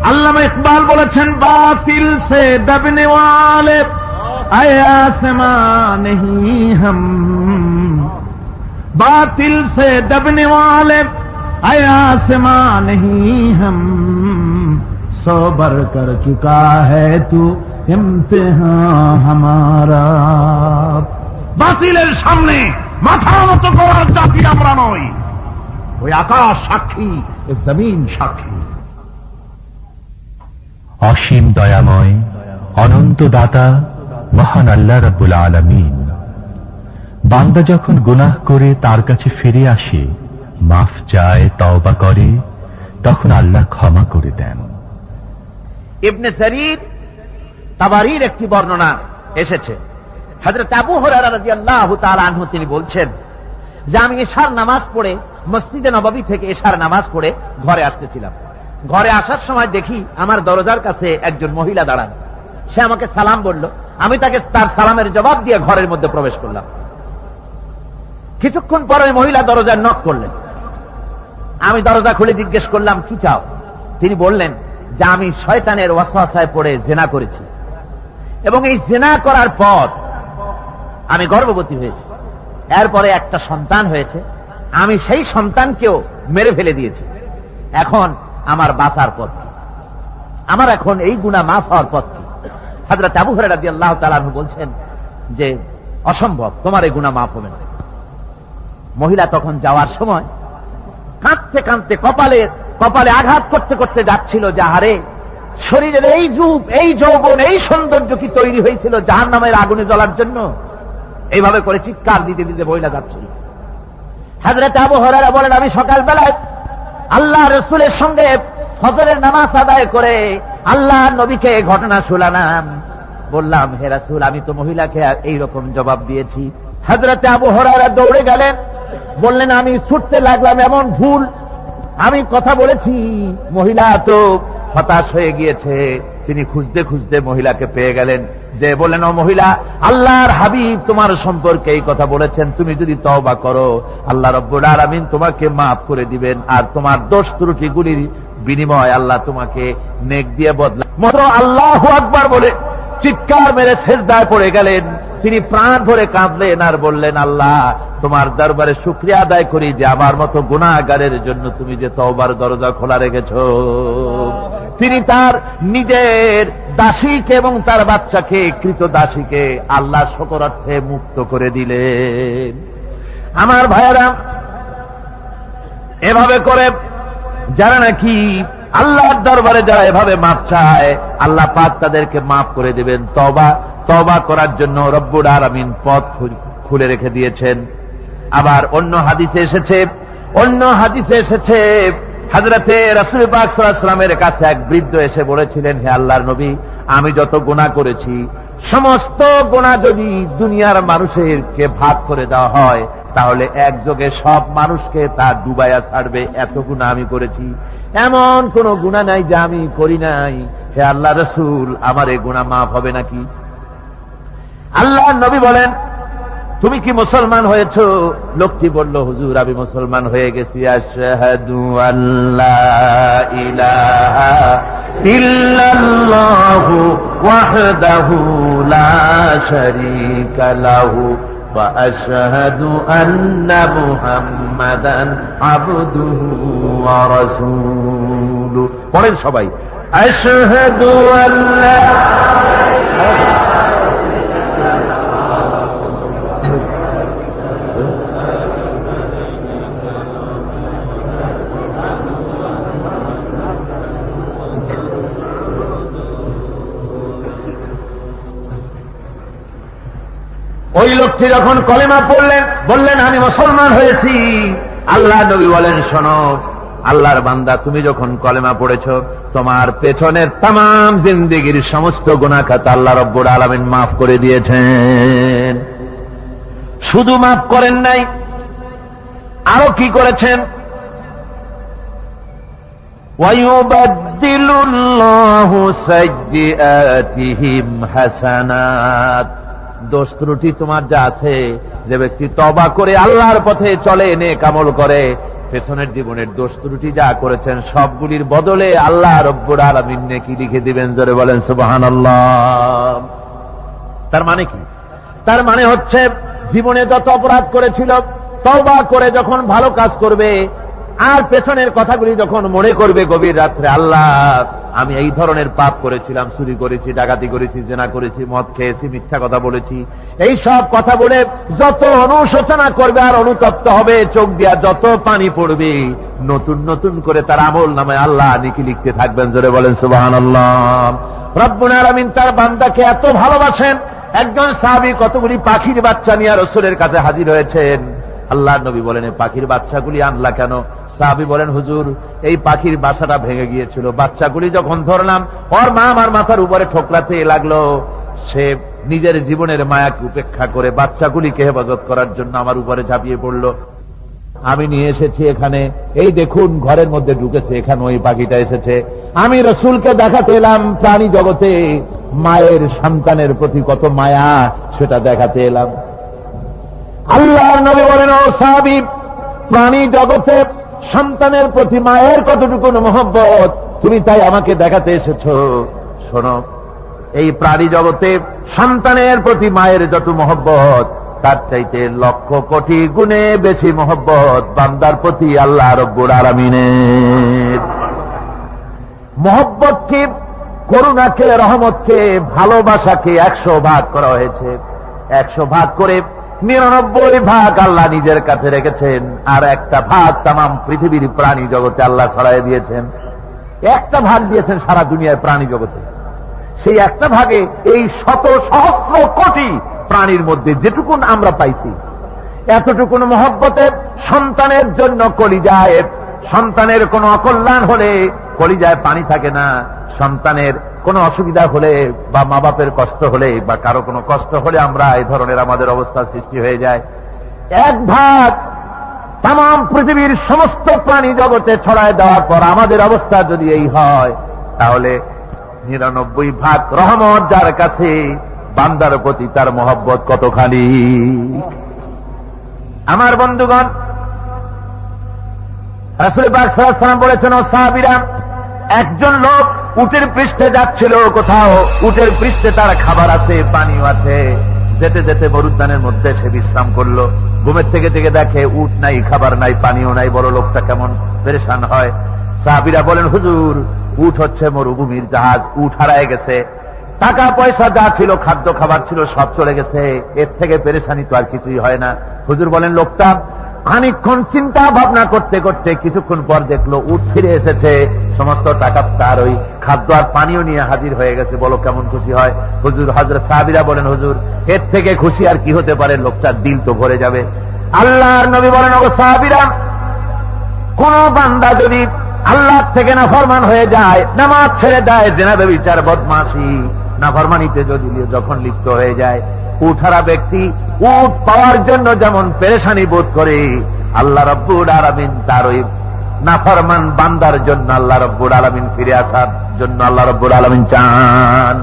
আল্লামা ইকবাল বলেছেন, বাতিল সে দবনে ওয়ালে আসমান নেহি হাম, बातिल से दबने वाले आसमां नहीं हम, सो बर कर चुका है तू इम्तिहान हमारा। বাতিলের সামনে মাথা নত করার জাতি আমরা নই। ওই আকাশ সাক্ষী, জমিন সাক্ষী। অসীম দয়াময়, অনন্ত দাতা মহান আল্লাহ রাব্বুল আলামিন বান্দা যখন গুনাহ করে তার কাছে ফিরে আসে, মাফ চায়, তওবা করে, তখন আল্লাহ ক্ষমা করে দেন। ইবনে জারীর তাবারীর একটি বর্ণনা এসেছে, হযরত আবু হুরায়রা রাদিয়াল্লাহু তাআলা আনহু তিনি বলছেন যে আমি ইশার নামাজ পড়ে মসজিদে নববী থেকে ইশার নামাজ পড়ে ঘরে আসতেছিলাম। ঘরে আসার সময় দেখি আমার দরজার কাছে একজন মহিলা দাঁড়ান। সে আমাকে সালাম বলল, আমি তাকে তার সালামের জবাব দিয়ে ঘরের মধ্যে প্রবেশ করলাম। কিছুক্ষণ পরে মহিলা দরজায় নক করলেন। আমি দরজা খুলে জিজ্ঞেস করলাম, কি চাও? তিনি বললেন যে আমি শয়তানের ওয়াসওয়াসায় পড়ে জিনা করেছি এবং এই জিনা করার পর আমি গর্ভবতী হয়েছি, এরপরে একটা সন্তান হয়েছে, আমি সেই সন্তানকেও মেরে ফেলে দিয়েছি। এখন আমার বাঁচার পথ কি? আমার এখন এই গুনাহ মাফ হওয়ার পথ কি? হযরত আবু হুরায়রা রাদিয়াল্লাহু তাআলা আনহু বলছেন যে অসম্ভব, তোমার এই গুনাহ মাফ হবে না। মহিলা তখন যাওয়ার সময় কাঁদতে কাঁদতে কপালে আঘাত করতে করতে যাচ্ছিল, যে হারে শরীরের এই রূপ, এই যৌবন, এই সৌন্দর্য কি তৈরি হয়েছিল জাহান্নামের আগুনে জ্বলার জন্য? এইভাবে করে চিৎকার দিতে দিতে মহিলা যাচ্ছিল। হযরত আবু হুরায়রা বলেন, আমি সকালবেলায় আল্লাহ রাসূলের সঙ্গে ফজরের নামাজ আদায় করে আল্লাহ নবীকে ঘটনা শোনালাম। বললাম, হে রাসূল, আমি তো মহিলাকে এইরকম জবাব দিয়েছি। হযরত আবু হুরায়রা দৌড়ে গেলেন, বললেন, আমি ছুটতে লাগলাম, এমন ভুল আমি কথা বলেছি। মহিলা তো হতাশ হয়ে গিয়েছে। তিনি খুঁজতে খুঁজতে মহিলাকে পেয়ে গেলেন, যে বললেন, ও মহিলা, আল্লাহর হাবিব তোমার সম্পর্কে এই কথা বলেছেন, তুমি যদি তওবা করো আল্লাহ রাব্বুল আলামিন তোমাকে মাফ করে দিবেন, আর তোমার দোষ ত্রুটিগুলির বিনিময় আল্লাহ তোমাকে নেক দিয়ে বদলা। মাত্র আল্লাহু আকবার বলে চিৎকার মেরে সেজদায় পড়ে গেলেন। তিনি প্রাণ ভরে কাঁদলেন আর বললেন, আল্লাহ তোমার দরবারে শুকরিয়া আদায় করি যে আমার মতো গুনাহগারের জন্য তুমি যে তওবার দরজা খোলা রেখেছো। তিনি তার নিজের দাসীকে এবং তার বাচ্চাকে, কৃত দাসীকে আল্লাহ শকরার্থে মুক্ত করে দিলেন। আমার ভাইয়েরা, এভাবে করে যারা নাকি আল্লাহর দরবারে যারা এভাবে মাফ চায়, আল্লাহ পাক তাদেরকে মাফ করে দিবেন। তওবা করার জন্য রব্বুল আলামিন পথ খুলে রেখে দিয়েছেন। আবার অন্য হাদিসে এসেছে হযরতে রাসূল পাক সাল্লাল্লাহু আলাইহি ওয়াসাল্লামের কাছে এক বৃদ্ধ এসে বলেছিলেন, হে আল্লাহর নবী, আমি যত গুনাহ করেছি সমস্ত গুনাহ যদি দুনিয়ার মানুষেরকে ভাগ করে দেওয়া হয় তাহলে একযোগে সব মানুষকে তা ডুবাইয়া ছাড়বে, এত গুনাহ আমি করেছি। এমন কোন গুনাহ নাই যা আমি করি নাই। হে আল্লাহ রাসূল, আমার এই গুনাহ মাফ হবে নাকি? আল্লাহর নবী বলেন, তুমি কি মুসলমান হয়েছ? লোকটি বলল, হুজুর আমি মুসলমান হয়ে গেছি। আশহাদু আল্লা ইলাহা ইল্লাল্লাহু ওয়াহদাহু লা শারীকা লাহু ওয়া আশহাদু আন্না মুহাম্মাদান আবদুহু ওয়া রাসূলুহু। পড়েন সবাই, আশহাদু আল্লা ওই লোকটি যখন কলেমা পড়লেন, বললেন আমি মুসলমান হয়েছি। আল্লাহ নবী বলেন, শোনো আল্লাহর বান্দা, তুমি যখন কলেমা পড়েছ তোমার পেছনের তামাম জিন্দেগির সমস্ত গুনাহ খাতা আল্লাহ রব্বুল আলামিন মাফ করে দিয়েছেন। শুধু মাফ করেন নাই, আরো কি করেছেন? ওয়ায়ুবাদদিলুল্লাহু সাইয়্যাতিহিম হাসানাত। দোষ ত্রুটি তোমার যা আছে, যে ব্যক্তি তওবা করে আল্লাহর পথে চলে, নেক আমল করে, পেছনের জীবনের দোষ ত্রুটি যা করেছেন সবগুলির বদলে আল্লাহ রব্বুল আলামিন নেকি লিখে দিবেন। জোরে বলেন সুবহানাল্লাহ। তার মানে কি? তার মানে হচ্ছে জীবনে যত অপরাধ করেছিল, তওবা করে যখন ভালো কাজ করবে, আর পেছনের কথাগুলি যখন মনে করবে গভীর রাত্রে, আল্লাহ আমি এই ধরনের পাপ করেছিলাম, চুরি করেছি, ডাকাতি করেছি, জেনা করেছি, মদ খেয়েছি, মিথ্যা কথা বলেছি, এই সব কথা বলে যত অনুশোচনা করবে আর অনুতপ্ত হবে, চোখ দিয়া যত পানি পড়বে, নতুন নতুন করে তার আমল নামে আল্লাহ নেকি লিখতে থাকবেন। জোরে বলেন সুবহানাল্লাহ। রব্বুল আলামিন তার বান্দাকে এত ভালোবাসেন। একজন সাহাবী কতগুলি পাখির বাচ্চা নিয়ে রাসূলের কাছে হাজির হয়েছেন। আল্লাহর নবী বলেন, এই পাখির বাচ্চাগুলি আনলা কেন? সাহাবী বলেন, হুজুর এই পাখির বাসাটা ভেঙে গিয়েছিল, বাচ্চাগুলি যখন ধরলাম ওর মা আমার মাথার উপরে ঠোকরাতে লাগলো, সে নিজের জীবনের মায়াকে উপেক্ষা করে বাচ্চাগুলিকে হেফাজত করার জন্য আমার উপরে ঝাঁপিয়ে পড়ল। আমি নিয়ে এসেছি এখানে, এই দেখুন ঘরের মধ্যে ঢুকেছে, এখানে ওই পাখিটা এসেছে। আমি রাসূলকে দেখাতে এলাম প্রাণী জগতে মায়ের সন্তানের প্রতি কত মায়া, সেটা দেখাতে এলাম। আল্লাহর নবী বলেন, ও সাহাবী, প্রাণী জগতে সন্তানের প্রতি মায়ের কতটুকু মহব্বত তুমি তাই আমাকে দেখাতে এসেছো। শোনো, এই প্রাণী জগতে সন্তানের প্রতি মায়ের যত মহব্বত, তার চাইতে লক্ষ কোটি গুণে বেশি মহব্বত বান্দার প্রতি আল্লাহ রব্বুল আলামিনের। মহব্বতকে, করুণাকে, রহমতকে, ভালোবাসাকে 100 ভাগ করা হয়েছে। 100 ভাগ করে 99 ভাগ আল্লাহ নিজের কাছে রেখেছেন, আর একটা ভাগ তামাম পৃথিবীর প্রাণী জগতে আল্লাহ ছড়াই দিয়েছেন। একটা ভাগ দিয়েছেন সারা দুনিয়ার প্রাণী জগতে। সেই একটা ভাগে এই শত সহস্র কোটি প্রাণীর মধ্যে যেটুকুন আমরা পাইছি, এতটুকুন মহব্বতে সন্তানের জন্য কলিজায়, সন্তানের কোনো অকল্যাণ হলে কলিজায় পানি থাকে না, সন্তানের কোনো অসুবিধা হলে বা মা বাপের কষ্ট হলে বা কারো কোনো কষ্ট হলে আমরা এই ধরনের আমাদের অবস্থা সৃষ্টি হয়ে যায়। এক ভাগ তামাম পৃথিবীর সমস্ত প্রাণী জগতে ছড়ায় দেওয়ার পর আমাদের অবস্থা যদি এই হয়, তাহলে 99 ভাগ রহমত যার কাছে, বান্দার প্রতি তার মহব্বত কতখানি। আমার বন্ধুগণ, রাসূল পাক সাল্লাল্লাহু আলাইহি ওয়াসাল্লাম বলেছেন, ও সাহাবীরা, একজন লোক উটের পৃষ্ঠে যাচ্ছিল কোথাও, উটের পৃষ্ঠে তার খাবার আছে, পানিও আছে, যেতে যেতে মরুদ্যানের মধ্যে সে বিশ্রাম করলো। ঘুমের থেকে থেকে দেখে উট নাই, খাবার নাই, পানিও নাই, বড় লোকটা কেমন পেরেশান হয়। সাহাবীরা বলেন, হুজুর উট হচ্ছে মরুভূমির জাহাজ, উট হারায় গেছে, টাকা পয়সা যা ছিল, খাদ্য খাবার ছিল, সব চলে গেছে, এর থেকে পেরেশানি তো আর কিছুই হয় না। হুজুর বলেন, লোকটা খানিকক্ষণ চিন্তা ভাবনা করতে করতে কিছুক্ষণ পর দেখলো উট ফিরে এসেছে, সমস্ত টাকা তার ওই খাদ্য আর পানিও নিয়ে হাজির হয়ে গেছে। বলো কেমন খুশি হয়? হুজুর, হযরত সাহাবীরা বলেন, হুজুর এর থেকে খুশি আর কি হতে পারে, লোকটার দিল তো ভরে যাবে। আল্লাহর নবী বলেন, ও সাহাবীরা, কোন বান্দা যদি আল্লাহ থেকে নাফরমান হয়ে যায়, নামাজ ছেড়ে দেয়, জিনা ব্যভিচার বদমাশি নাফরমানিতে যদি যখন লিপ্ত হয়ে যায়, উঠারা ব্যক্তি উট পাওয়ার জন্য যেমন পেরেশানি বোধ করে, আল্লাহ রাব্বুল আলামিন তার ওই নাফরমান বান্দার জন্য, আল্লাহ রাব্বুল আলামিন ফিরে আসার জন্য আল্লাহ রাব্বুল আলামিন চান।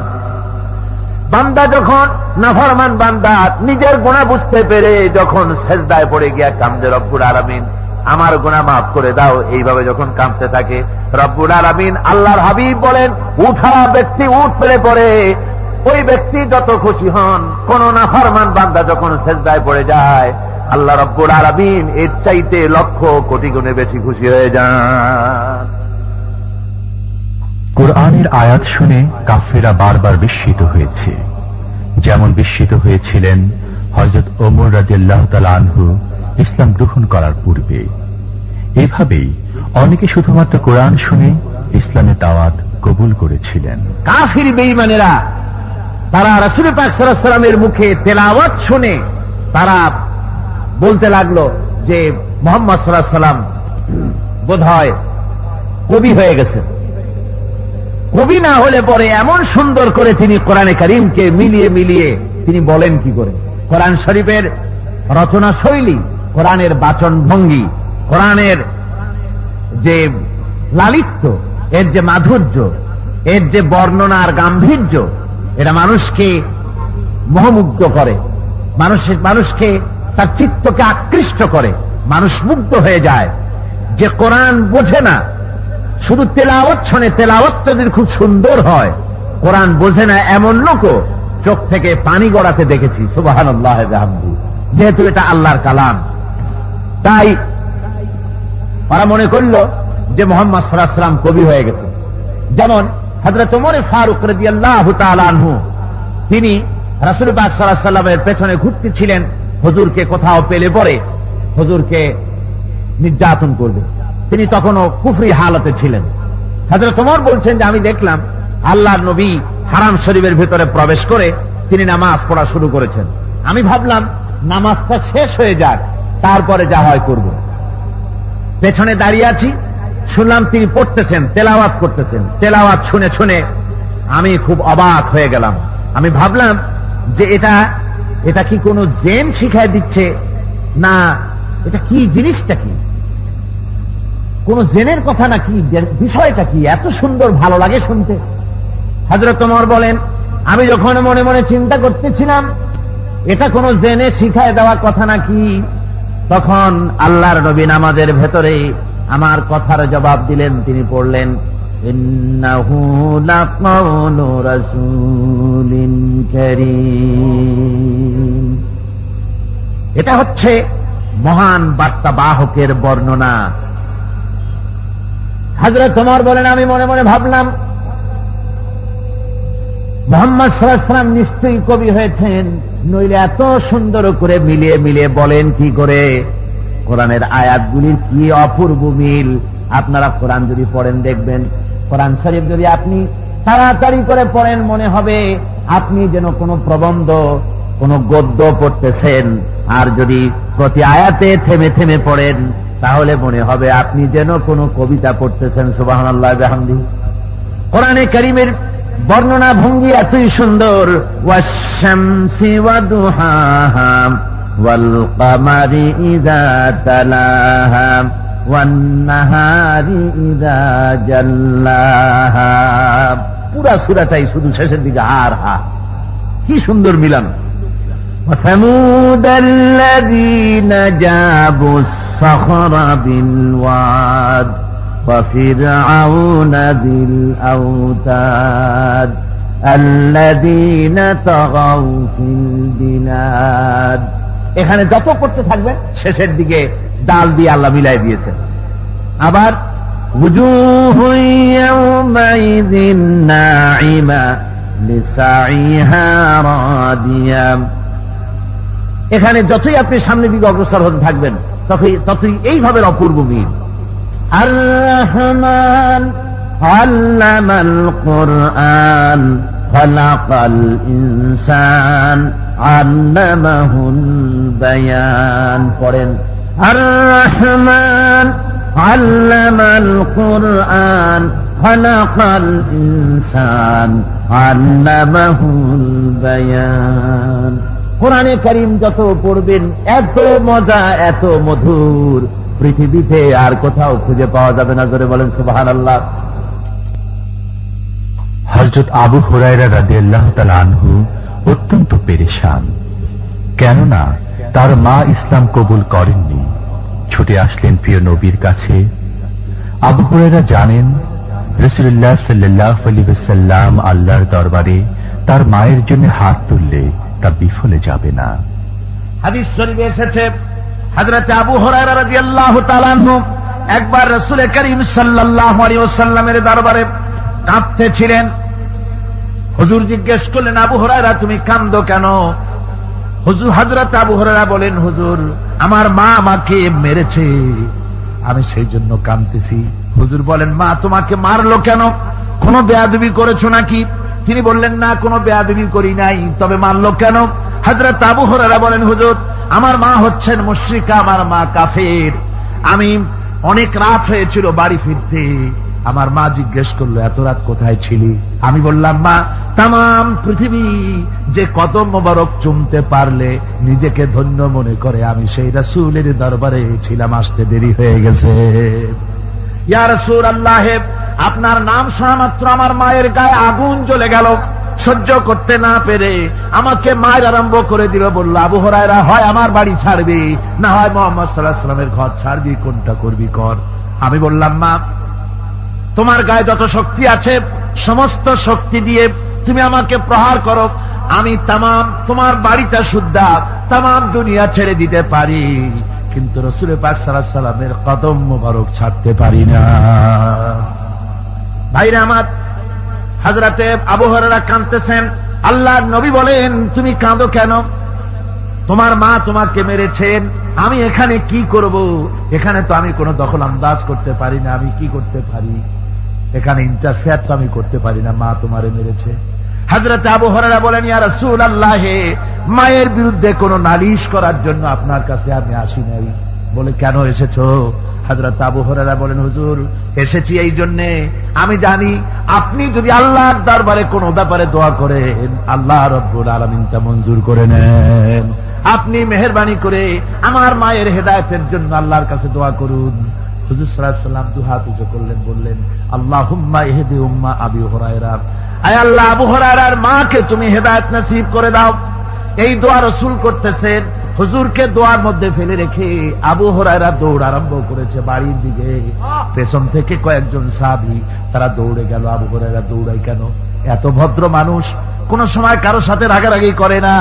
বান্দা যখন নাফরমান বান্দা নিজের গুনাহ বুঝতে পেরে যখন সেজদায় পড়ে গিয়া কান্দে, রব্বুল আলামিন আমার গুনাহ মাফ করে দাও, এইভাবে যখন কাঁদতে থাকে, রব্বুল আলামিন আল্লাহর হাবিব বলেন, উঠা ব্যক্তি উঠ পেরে পড়ে, ওই ব্যক্তি যত খুশি হন। কোন নাফরমান বান্দা যখন সেজদায় পড়ে যায়, আল্লাহ রব্বুল আলামিন এর চাইতে লক্ষ কোটি গুণে বেশি খুশি হয়ে যান। কোরআনের আয়াত শুনে কাফেররা বারবার বিস্মিত হয়েছে, যেমন বিস্মিত হয়েছিলেন হযরত ওমর রাদিয়াল্লাহু তাআলা আনহু ইসলাম গ্রহণ করার পূর্বে। এভাবেই অনেকে শুধুমাত্র কোরআন শুনে ইসলামের দাওয়াত কবুল করেছিলেন। কাফির বেঈমানেরা তারা রাসূল পাক সাল্লাল্লাহু আলাইহি ওয়াসাল্লামের মুখে তেলাওয়াত শুনে তারা বলতে লাগলো যে মুহাম্মদ সাল্লাল্লাহু আলাইহি ওয়াসাল্লাম বোধহয় কবি হয়ে গেছেন। কবি না হলে পরে এমন সুন্দর করে তিনি কোরআনে কারীমকে মিলিয়ে মিলিয়ে তিনি বলেন কি করে। কোরআন শরীফের রচনা শৈলী, কোরআনের বাচন ভঙ্গি, কোরআনের যে লালিত্য, এর যে মাধুর্য, এর যে বর্ণনার গাম্ভীর্য, এটা মানুষকে মোহমুগ্ধ করে, মানুষকে তার চিত্তকে আকৃষ্ট করে, মানুষ মুগ্ধ হয়ে যায়। যে কোরআন বোঝে না, শুধু তেলাওয়াত শোনে, তেলাওয়াত যদি খুব সুন্দর হয়, কোরআন বোঝে না এমন লোকও চোখ থেকে পানি গড়াতে দেখেছি, সুবহানাল্লাহ ওয়া বিহামদিহি, যেহেতু এটা আল্লাহর কালাম। তাই ওরা মনে করল যে মুহাম্মদ সাল্লাল্লাহু আলাইহি ওয়াসাল্লাম কবি হয়ে গেছে। যেমন হযরত ওমর ফারুক রাদিয়াল্লাহু তাআলা আনহু, তিনি রাসূল পাক সাল্লাল্লাহু আলাইহি ওয়াসাল্লামের পেছনে ঘুরতেছিলেন, হুজুরকে কোথাও পেলে পরে হুজুরকে নির্যাতন করবে। তিনি তখনও কুফরি হালতে ছিলেন। হযরত ওমর বলছেন যে আমি দেখলাম আল্লাহর নবী হারাম শরীফের ভিতরে প্রবেশ করে তিনি নামাজ পড়া শুরু করেছেন। আমি ভাবলাম নামাজটা শেষ হয়ে যাক, তারপরে যা হয় করব। পেছনে দাঁড়িয়ে আছি, শুনলাম তিনি পড়তেছেন, তেলাওয়াত করতেছেন। তেলাওয়াত শুনে শুনে আমি খুব অবাক হয়ে গেলাম। আমি ভাবলাম যে এটা কি কোনো জেন শিখায় দিচ্ছে, না এটা কি, জিনিসটা কি, কোন জেনের কথা নাকি, বিষয়টা কি, এত সুন্দর ভালো লাগে শুনতে। হযরত ওমর বলেন, আমি যখন মনে মনে চিন্তা করতেছিলাম এটা কোন জেনে শিখায় দেওয়া কথা নাকি, তখন আল্লাহর নবী নামাজের ভেতরে আমার কথার জবাব দিলেন। তিনি পড়লেন, ইন্নাহু লাকাউলু রাসূলিন কারীম। এটা হচ্ছে মহান বার্তাবাহকের বর্ণনা। হযরত ওমর বলেন, আমি মনে মনে ভাবলাম মুহাম্মদ সাল্লাল্লাহু আলাইহি ওয়াসাল্লাম নিশ্চয়ই কবি হয়েছেন, নইলে এত সুন্দর করে মিলিয়ে মিলিয়ে বলেন কি করে। কোরআনের আয়াতগুলির কি অপূর্ব মিল। আপনারা কোরআন যদি পড়েন দেখবেন, কোরআন শরীফ যদি আপনি তাড়াতাড়ি করে পড়েন, মনে হবে আপনি যেন কোনো প্রবন্ধ, কোনো গদ্য পড়তেছেন। আর যদি প্রতি আয়াতে থেমে থেমে পড়েন, তাহলে মনে হবে আপনি যেন কোনো কবিতা পড়তেছেন। সুবহানাল্লাহ ওয়া বিহামদিহি। কোরআনে কারীমের বর্ণনা ভঙ্গি এতই সুন্দর। ওয়াশ-শামসি ওয়া দুহাহা ওয়াল কামারি ইযা তালাহা ওয়ান নাহারি ইযা জাল্লাহা। পুরা সূরাটাই শুধু শেষের দিকে হার হা, কি সুন্দর মিলন। وثمود الذين جابوا الصخر بالواد وفرعون ذي الأوتاد الذين طغوا في البلاد। এখানে যত পড়তে থাকবেন শেষের দিকে ডাল দিয়ে আল্লাহ মিলাই দিয়েছেন। আবার ওয়াজুহু ইয়াওমাইযিন নাঈমা লিসাইহা রাদিয়া। এখানে যতই আপনি সামনের দিকে অগ্রসর হতে থাকবেন ততই এইভাবে অপূর্ব মিল। আর রহমান আল্লামাল কুরআন খালাকাল ইনসান আল্লামাহুল বায়ান। পড়েন, আর রহমান আল্লামাল কুরআন খালাকাল ইনসান আল্লামাহুল বায়ান। কোরআনে কারীম যত পড়বেন এত মজা, এত মধুর, পৃথিবীতে আর কোথাও খুঁজে পাওয়া যাবে না। জোরে বলেন সুবহানাল্লাহ। হযরত আবু হুরায়রা রাদিয়াল্লাহু তাআলা আনহু অত্যন্ত পেরেশান, কেননা তার মা ইসলাম কবুল করেননি। ছুটে আসলেন প্রিয় নবীর কাছে। আবু হুরায়রা জানেন রাসূলুল্লাহ সাল্লাল্লাহু আলাইহি ওয়াসাল্লাম আল্লাহর দরবারে তার মায়ের জন্য হাত তুললে তা বিফলে যাবে না। হাদিস শরীফে এসেছে হযরত আবু হুরায়রা রাদিয়াল্লাহু তাআলা আনহু একবার রাসূল করিম সাল্লাল্লাহু আলাইহি ওয়াসাল্লামের দরবারে কাঁদতেছিলেন। হুজুর জিজ্ঞেস করলেন, আবু হুরায়রা তুমি কাঁদো কেন? হযরত আবু হুরায়রা বলেন, হুজুর আমার মা আমাকে মেরেছে, আমি সেই জন্য কাঁদতেছি। হুজুর বলেন, মা তোমাকে মারলো কেন? কোনো বেয়াদবি করেছো নাকি? তিনি বললেন, না কোনো বেয়াদবি করি নাই, তবে মারলো কেন? হযরত আবু হুরায়রা বলেন, হুজুর আমার মা হচ্ছেন মুশরিকা, আমার মা কাফের। আমি অনেক রাত হয়েছিল বাড়ি ফিরতে, আমার মা জিজ্ঞেস করলো এত রাত কোথায় ছিলি? আমি বললাম, মা তাম পৃথিবী যে কদম মোবারক চুমতে পারলে নিজেকে ধন্য মনে করে, আমি সেই রাসূলের দরবারে ছিলাম, আসতে দেরি হয়ে গেছে। ইয়া রাসূলুল্লাহ, আপনার নাম শোনা মাত্র আমার মায়ের গায়ে আগুন জ্বলে গেল। সহ্য করতে না পেরে আমাকে মায়ের আরম্ভ করে দিল। বলল, আবু হুরায়রা হয় আমার বাড়ি ছাড়বি, না হয় মুহাম্মদ সাল্লাল্লাহু আলাইহি ওয়াসাল্লামের ঘর ছাড়বি, কোনটা করবি কর। আমি বললাম, মা তোমার গায়ে যত শক্তি আছে সমস্ত শক্তি দিয়ে তুমি আমাকে প্রহার করো, আমি তামাম তোমার বাড়িটা সুদ্ধা তামাম দুনিয়া ছেড়ে দিতে পারি, কিন্তু রাসূল পাক সাল্লাল্লাহু আলাইহি ওয়াসাল্লামের কদম মোবারক ছাড়তে পারি না। ভাইরা আমার, হযরতে আবু হুরায়রা কাঁদতেছেন। আল্লাহর নবী বলেন, তুমি কাঁদো কেন? তোমার মা তোমাকে মেরেছেন, আমি এখানে কি করব? এখানে তো আমি কোনো দখল আন্দাজ করতে পারি না, আমি কি করতে পারি? এখানে ইন্টারফেয়ার তো আমি করতে পারি না, মা তোমারে মেরেছে। হযরত আবু হুরায়রা বলেন, ইয়া রাসূলুল্লাহ, মায়ের বিরুদ্ধে কোনো নালিশ করার জন্য আপনার কাছে আমি আসি নাই। বলে, কেন এসেছো? হযরত আবু হুরায়রা বলেন, হুজুর এসেছি এই জন্যে, আমি জানি আপনি যদি আল্লাহর দরবারে কোনো ব্যাপারে দোয়া করেন আল্লাহ রাব্বুল আলামিন তা মঞ্জুর করে নেন। আপনি মেহেরবানি করে আমার মায়ের হেদায়েতের জন্য আল্লাহর কাছে দোয়া করুন। হুজুর সাল্লাল্লাহু আলাইহি ওয়াসাল্লাম দুহাত উঁচু করলেন, বললেন, আল্লাহুম্মা ইহদি উম্মা আবি হুরায়রা, আয় আল্লাহ আবু হুরায়রার মাকে তুমি হেদায়েত নসিব করে দাও। এই দোয়া রাসূল করতেছেন। হুজুরকে দোয়ার মধ্যে ফেলে রেখে আবু হুরায়রা দৌড় আরম্ভ করেছে বাড়ির দিকে। পেছন থেকে কয়েকজন সাহাবী তারা দৌড়ে গেল। আবু হুরায়রা দৌড়ায় কেন? এত ভদ্র মানুষ, কোন সময় কারো সাথে রাগারাগি করে না,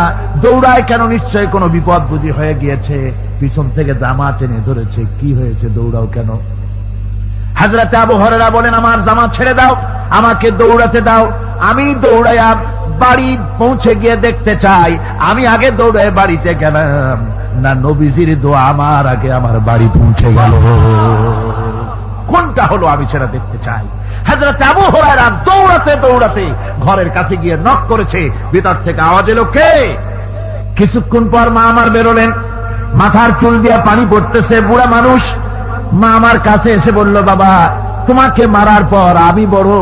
দৌড়ায় কেন? নিশ্চয় কোনো বিপদ বুঝি হয়ে গিয়েছে, পিছন থেকে জামা টেনে ধরেছে। কি হয়েছে, দৌড়াও কেন? হযরত আবু হুরায়রা বলেন, আমার জামা ছেড়ে দাও, আমাকে দৌড়াতে দাও। আমি দৌড়াইয়া বাড়ি পৌঁছে গিয়ে দেখতে চাই আমি আগে দৌড়ে বাড়িতে গেলাম না নবীজির দোয়া আমার আগে আমার বাড়ি পৌঁছে গেল, কোনটা হলো আমি সেটা দেখতে চাই। হযরত আবু হুরায়রা দৌড়াতে দৌড়াতে ঘরের কাছে গিয়ে নক করেছে। ভিতর থেকে আওয়াজ এলো, কে? কিছুক্ষণ পর মা আমার বেরোলেন, মাথার চুল দিয়ে পানি পড়তেছে, বুড়া মানুষ। মা আমার কাছে এসে বলল, বাবা তোমাকে মারার পর আমি বড়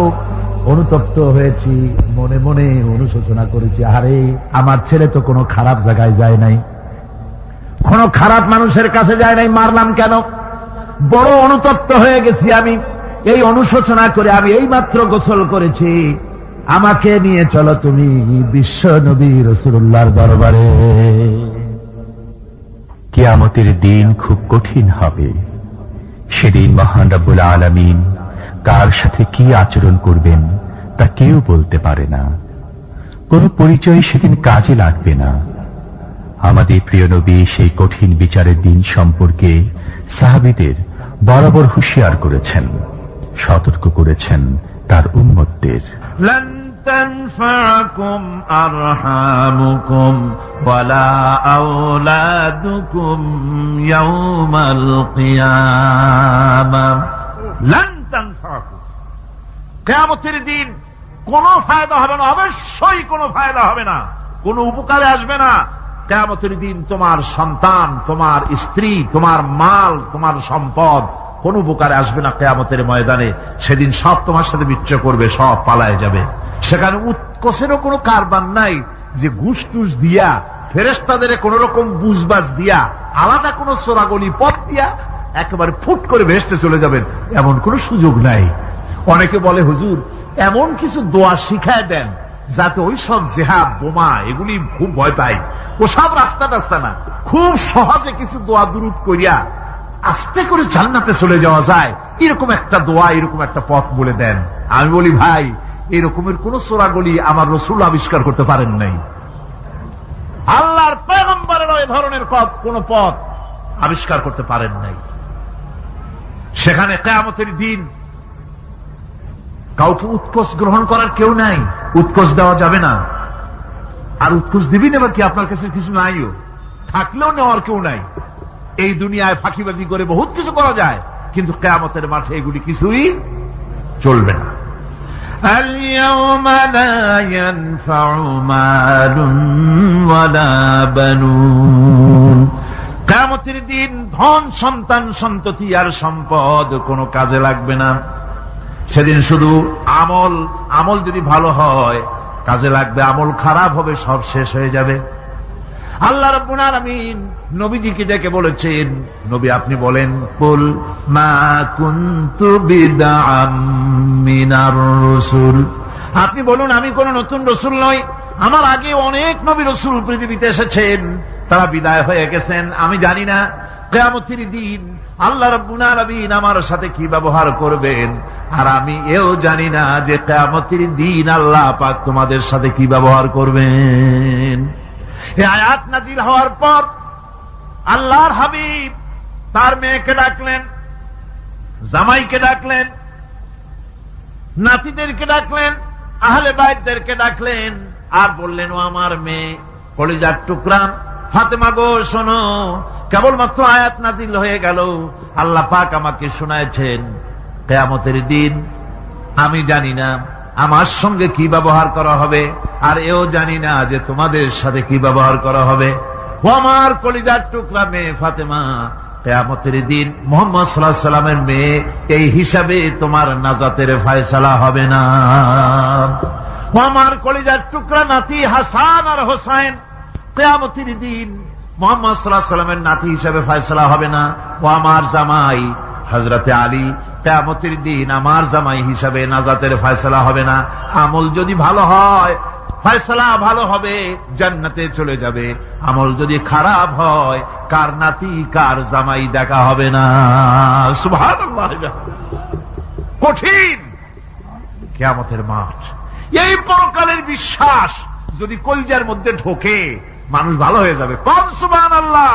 অনুতপ্ত হয়েছি, মনে মনে অনুশোচনা করেছি, আরে আমার ছেলে তো কোনো খারাপ জায়গায় যায় নাই, কোনো খারাপ মানুষের কাছে যায় নাই, মারলাম কেন? বড় অনুতপ্ত হয়ে গেছি আমি। এই অনুশোচনা করে আমি এইমাত্র গোসল করেছি, আমাকে নিয়ে চলো তুমি বিশ্ব নবী রাসূলুল্লাহর দরবারে। কিয়ামতের দিন খুব কঠিন হবে। সেদিন মহান রব্বুল আলামিন কার সাথে কি আচরণ করবেন তা কেউ বলতে পারে না। কোন পরিচয় সেদিন কাজে লাগবে না। আমাদের প্রিয় নবী সেই কঠিন বিচারের দিন সম্পর্কে সাহাবীদের বরাবর হুঁশিয়ার করেছেন, সতর্ক করেছেন তার উম্মতদের। لن تنفعكم أرحامكم ولا أولادكم يوم القيامة لن تنفعكم কিয়ামতের দিন কোনো ফায়দা হবে না, অবশ্যই কোনো ফায়দা হবে না, কোনো উপকারে আসবে না। কিয়ামতের দিন তোমার সন্তান, তোমার স্ত্রী, তোমার মাল, তোমার সম্পদ কোন উপকারে আসবে না। কিয়ামতের ময়দানে সেদিন সব তোমার সাথে বিচ্ছেদ করবে, সব পালায় যাবে। সেখানে উৎকোষেরও কোনো কারবার নাই যে ঘুষ টুস দিয়া ফেরেশতাদের কোন রকম বুঝবাজ দিয়া আলাদা কোন চোরাগলি পথ দিয়া একেবারে ফুট করে ভেস্তে চলে যাবেন, এমন কোন সুযোগ নাই। অনেকে বলে, হুজুর এমন কিছু দোয়া শিখায় দেন যাতে ওই সব জেহাদ বোমা এগুলি খুব ভয় পাই, ওসব রাস্তা টাস্তা না, খুব সহজে কিছু দোয়া দুরূদ করিয়া আস্তে করে জান্নাতে চলে যাওয়া যায়, এরকম একটা দোয়া, এরকম একটা পথ বলে দেন। আমি বলি ভাই, এরকমের কোন চোরাগলি আমার রসুল আবিষ্কার করতে পারেন নাই, আল্লাহর পয়গম্বরের এই ধরনের কোন পথ আবিষ্কার করতে পারেন নাই। সেখানে কিয়ামতের দিন কাউকে উৎকোচ গ্রহণ করার কেউ নাই, উৎকোচ দেওয়া যাবে না। আর উৎকোচ দিবি নেবার কি, আপনার কাছে কিছু নাইও, থাকলেও নেওয়ার কেউ নাই। এই দুনিয়ায় ফাঁকিবাজি করে বহুত কিছু করা যায়, কিন্তু কিয়ামতের মাঠে এগুলি কিছুই চলবে না। اليوم لا ينفع مال ولا بنون। কিয়ামতের দিন ধন সন্তান সন্ততি আর সম্পদ কোনো কাজে লাগবে না। সেদিন শুধু আমল যদি ভালো হয় কাজে লাগবে, আমল খারাপ হবে সব শেষ হয়ে যাবে। আল্লাহ রাব্বুল আলামিন নবীজিকে ডেকে বলেছেন, নবী আপনি বলেন, কুল মা কুনতু বিদআম মিনার রাসূল, আপনি বলুন আমি কোন নতুন রসুল নই, আমার আগে অনেক নবী রসুল পৃথিবীতে এসেছেন, তারা বিদায় হয়ে গেছেন। আমি জানি না কিয়ামতের দিন আল্লাহ রাব্বুল আলামিন আমার সাথে কি ব্যবহার করবেন, আর আমি এও জানি না যে কিয়ামতের দিন আল্লাহ পাক তোমাদের সাথে কি ব্যবহার করবেন। এই আয়াত নাজিল হওয়ার পর আল্লাহর হাবিব তার মেয়েকে ডাকলেন, জামাইকে ডাকলেন, নাতিদেরকে ডাকলেন, আহলে বাইতদেরকে ডাকলেন, আর বললেন, ও আমার মেয়ে কলিজার টুকরা ফাতেমা গো শোনো, কেবলমাত্র আয়াত নাজিল হয়ে গেল, আল্লাহ পাক আমাকে শোনায়ছেন কিয়ামতের দিন আমি জানি না আমার সঙ্গে কি ব্যবহার করা হবে, আর এও জানি না যে তোমাদের সাথে কি ব্যবহার করা হবে। ও আমার কলিজার টুকরা মেয়ে ফাতেমা, কিয়ামতের দিন মুহাম্মদ সাল্লাল্লাহু আলাইহি ওয়াসাল্লামের মেয়ে, এই হিসাবে তোমার নাজাতের ফয়সালা হবে না। ও আমার কলিজার টুকরা নাতি হাসান আর হোসাইন, কিয়ামতের দিন মুহাম্মদ সাল্লাল্লাহু আলাইহি ওয়াসাল্লামের নাতি হিসাবে ফয়সালা হবে না। ও আমার জামাই হযরতে আলী, কিয়ামতের দিন আমার জামাই হিসাবে নাজাতের ফয়সালা হবে না। আমল যদি ভালো হয় ফয়সালা ভালো হবে, জান্নাতে চলে যাবে। আমল যদি খারাপ হয় কার নাতি কার জামাই দেখা হবে না। সুবহানাল্লাহ, কঠিন কিয়ামতের মাঠ। এই পরকালের বিশ্বাস যদি কলিজার মধ্যে ঢোকে মানুষ ভালো হয়ে যাবে। কোন সুবহানাল্লাহ।